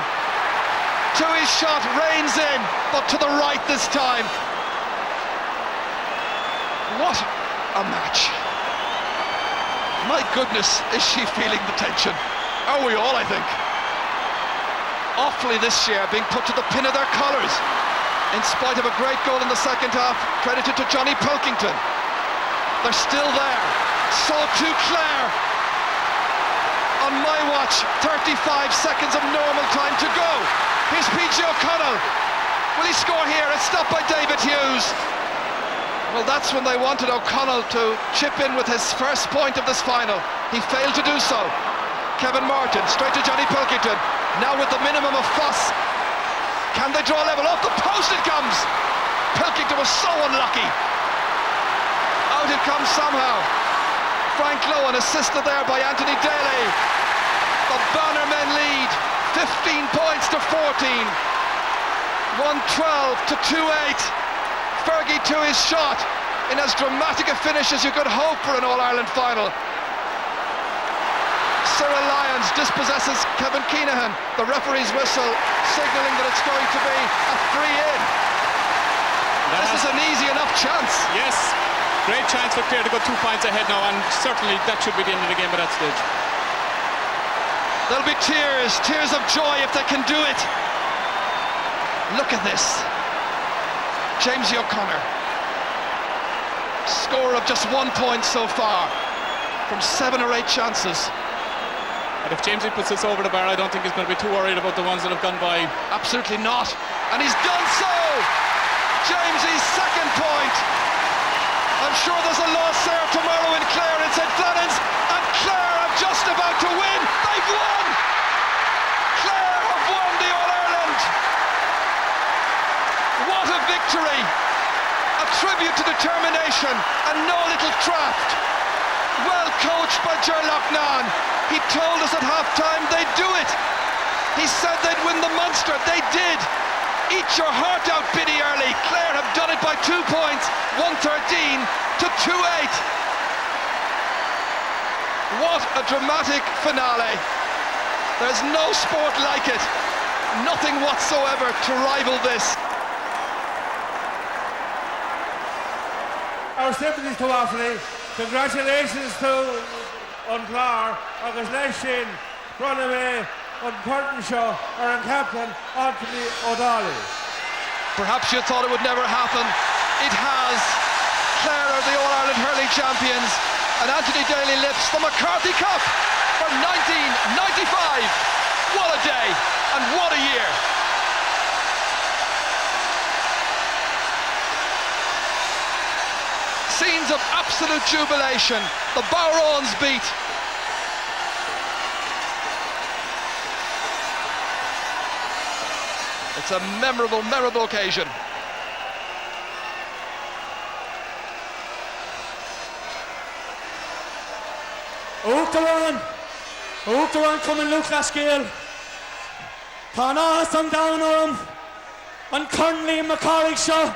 Toohey's shot rains in, but to the right this time. What a match. My goodness, is she feeling the tension? Are we all, I think. Offaly this year being put to the pin of their collars, in spite of a great goal in the second half, credited to Johnny Pilkington. They're still there. So too Clare. On my watch, 35 seconds of normal time to go. Here's PJ O'Connell. Will he score here? It's stopped by David Hughes. Well, that's when they wanted O'Connell to chip in with his first point of this final. He failed to do so. Kevin Martin, straight to Johnny Pilkington. Now with the minimum of fuss. Can they draw level? Off the post it comes! Pilkington was so unlucky. Out it comes somehow. Frank Lowen assisted there by Anthony Daly. The Bannermen lead 15 points to 14. 112 to 2-8. Fergie to his shot in as dramatic a finish as you could hope for an All-Ireland final. Cyril Lyons dispossesses Kevin Keenahan. The referee's whistle signalling that it's going to be a free-in. This is an easy enough chance. Yes, great chance for Clare to go 2 points ahead now, and certainly that should be the end of the game at that stage. There'll be tears of joy if they can do it. Look at this. James O'Connor, scorer of just 1 point so far from 7 or 8 chances. And if Jamesy puts this over the bar, I don't think he's going to be too worried about the ones that have gone by. Absolutely not. And he's done so! Jamesy's second point. I'm sure there's a loss there tomorrow in Clare in St. Flannan's, and Clare are just about to win. They've won! Clare have won the All-Ireland. What a victory! A tribute to determination and no little craft. Well coached by Ger Loughnane. He told us at half-time they'd do it. He said they'd win the Munster. They did. Eat your heart out, Biddy Early. Clare have done it by 2 points, 113 to 2-8. What a dramatic finale. There's no sport like it. Nothing whatsoever to rival this. Our sympathies to Offaly. Congratulations to Clare, agus Leishin, Runaway, Curtinshaw, or Captain Anthony O'Donnell. Perhaps you thought it would never happen. It has. Clare are the All-Ireland hurling champions, and Anthony Daly lifts the McCarthy Cup for 1995. What a day, and what a year. Scenes of absolute jubilation. The Bowrons beat. It's a memorable, memorable occasion. Oaktaran coming Luke Lascale. Tána some down on him. And Connolly and McCorrick show.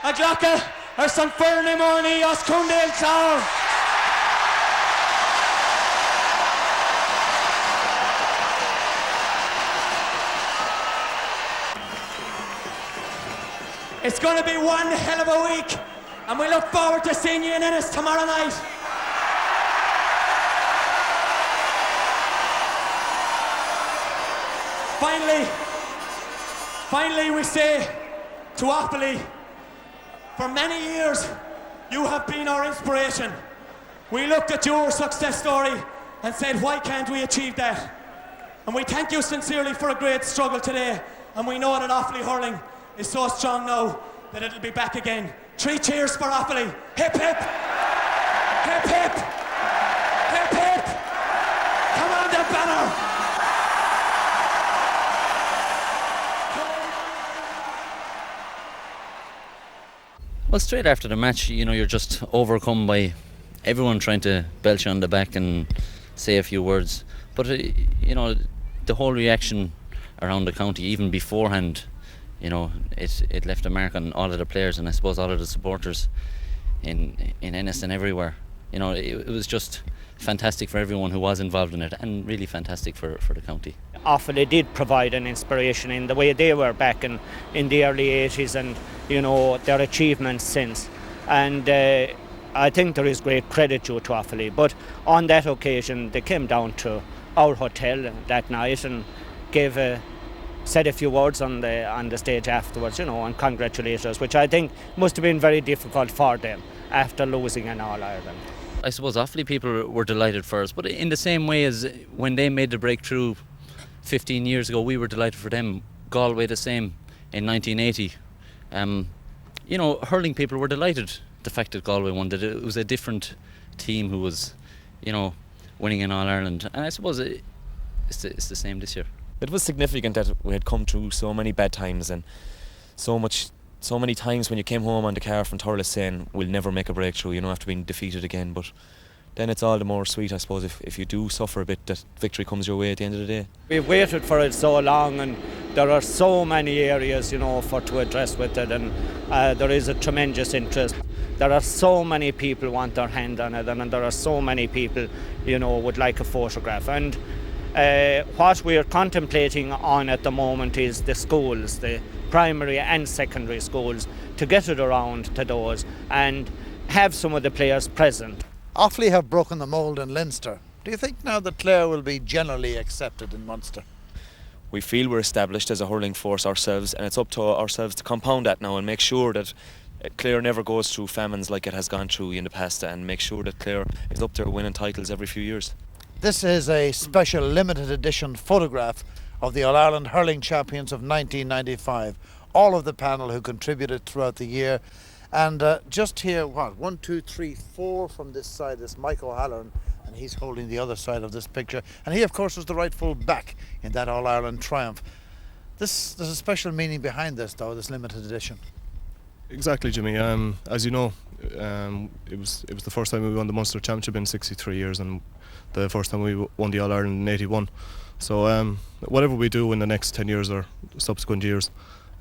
A glacka. Or some Fernie Morney as Cundale Clare. It's going to be one hell of a week, and we look forward to seeing you in Ennis tomorrow night. Finally we say to Offaly, for many years, you have been our inspiration. We looked at your success story and said, why can't we achieve that? And we thank you sincerely for a great struggle today. And we know that Offaly hurling is so strong now that it'll be back again. 3 cheers for Offaly. Hip hip! Hip hip! Hip hip! Come on, the banner! Well, straight after the match, you know, you're just overcome by everyone trying to belch you on the back and say a few words. But, you know, the whole reaction around the county, even beforehand, you know, it left a mark on all of the players and I suppose all of the supporters in Ennis and everywhere. You know, it was just fantastic for everyone who was involved in it and really fantastic for the county. Offaly did provide an inspiration in the way they were back in the early 80s and, you know, their achievements since. And I think there is great credit due to Offaly. But on that occasion, they came down to our hotel that night and said a few words on the stage afterwards, you know, and congratulated us, which I think must have been very difficult for them. after losing an All-Ireland. I suppose Offaly people were delighted for us, but in the same way as when they made the breakthrough 15 years ago, we were delighted for them. Galway the same in 1980. Hurling people were delighted the fact that Galway won, that it was a different team who was, winning an All-Ireland. And I suppose it's the same this year. It was significant that we had come through so many bad times and so many times when you came home on the car from Thurles saying we'll never make a breakthrough, after being defeated again. But then it's all the more sweet, I suppose, if you do suffer a bit, that victory comes your way at the end of the day. We've waited for it so long, and there are so many areas, to address with it, and there is a tremendous interest. There are so many people want their hand on it, and there are so many people, would like a photograph. And what we are contemplating on at the moment is the schools, the primary and secondary schools, to get it around to those and have some of the players present. Offaly have broken the mould in Leinster. Do you think now that Clare will be generally accepted in Munster? We feel we're established as a hurling force ourselves, and it's up to ourselves to compound that now and make sure that Clare never goes through famines like it has gone through in the past, and make sure that Clare is up there winning titles every few years. This is a special limited edition photograph of the All-Ireland hurling champions of 1995. All of the panel who contributed throughout the year. And just here, 1, 2, 3, 4 from this side is Mike O'Halloran, and he's holding the other side of this picture. And he, of course, was the rightful back in that All-Ireland triumph. There's a special meaning behind this, though, this limited edition. Exactly, Jimmy. As you know, it was the first time we won the Munster Championship in 63 years, and the first time we won the All-Ireland in 81. So whatever we do in the next 10 years or subsequent years,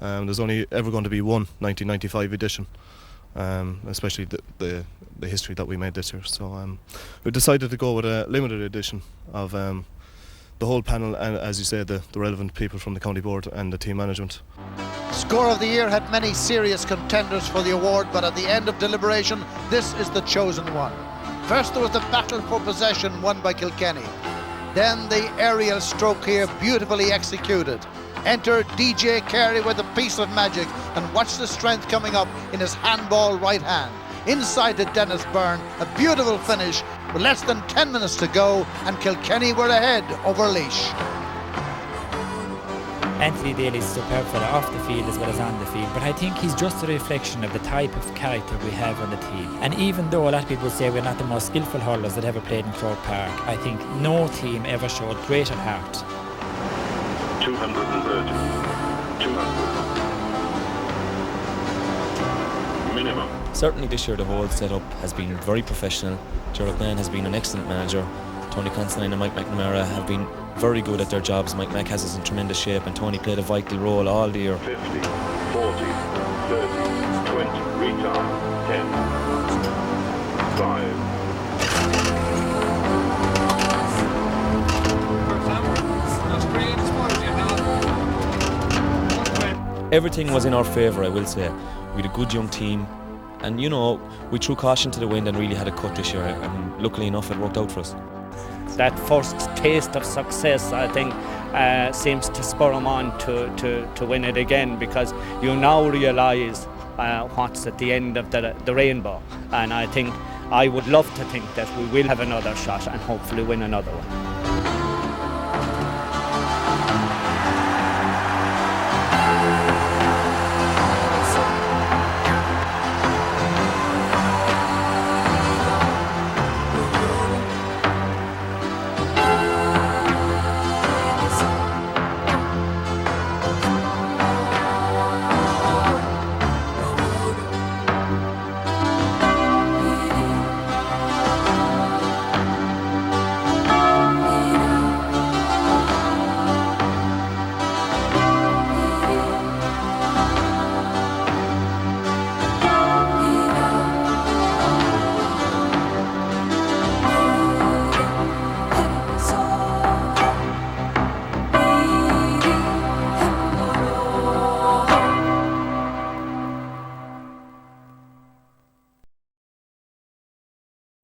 there's only ever going to be one 1995 edition, especially the history that we made this year. So we decided to go with a limited edition of the whole panel, and as you say, the relevant people from the county board and the team management. Score of the year had many serious contenders for the award, but at the end of deliberation, this is the chosen one. First there was the battle for possession won by Kilkenny. Then the aerial stroke here, beautifully executed. Enter DJ Carey with a piece of magic, and watch the strength coming up in his handball right hand. Inside to Dennis Byrne, a beautiful finish with less than 10 minutes to go, and Kilkenny were ahead over Laois. Anthony Daly's a superb fella off the field as well as on the field, but I think he's just a reflection of the type of character we have on the team. And even though a lot of people say we're not the most skillful hurlers that ever played in Croke Park, I think no team ever showed greater heart. 230. 200. Minimum. Certainly this year the whole setup has been very professional. Gerald Mann has been an excellent manager. Tony Considine and Mike McNamara have been very good at their jobs. Mike Mac has us in tremendous shape, and Tony played a vital role all the year. 50, 40, 30, 20, retard, 10, 5. Everything was in our favour, I will say. We had a good young team, and we threw caution to the wind and really had a cut this year, and luckily enough it worked out for us. That first taste of success, I think, seems to spur them on to win it again, because you now realise what's at the end of the rainbow. And I would love to think that we will have another shot and hopefully win another one.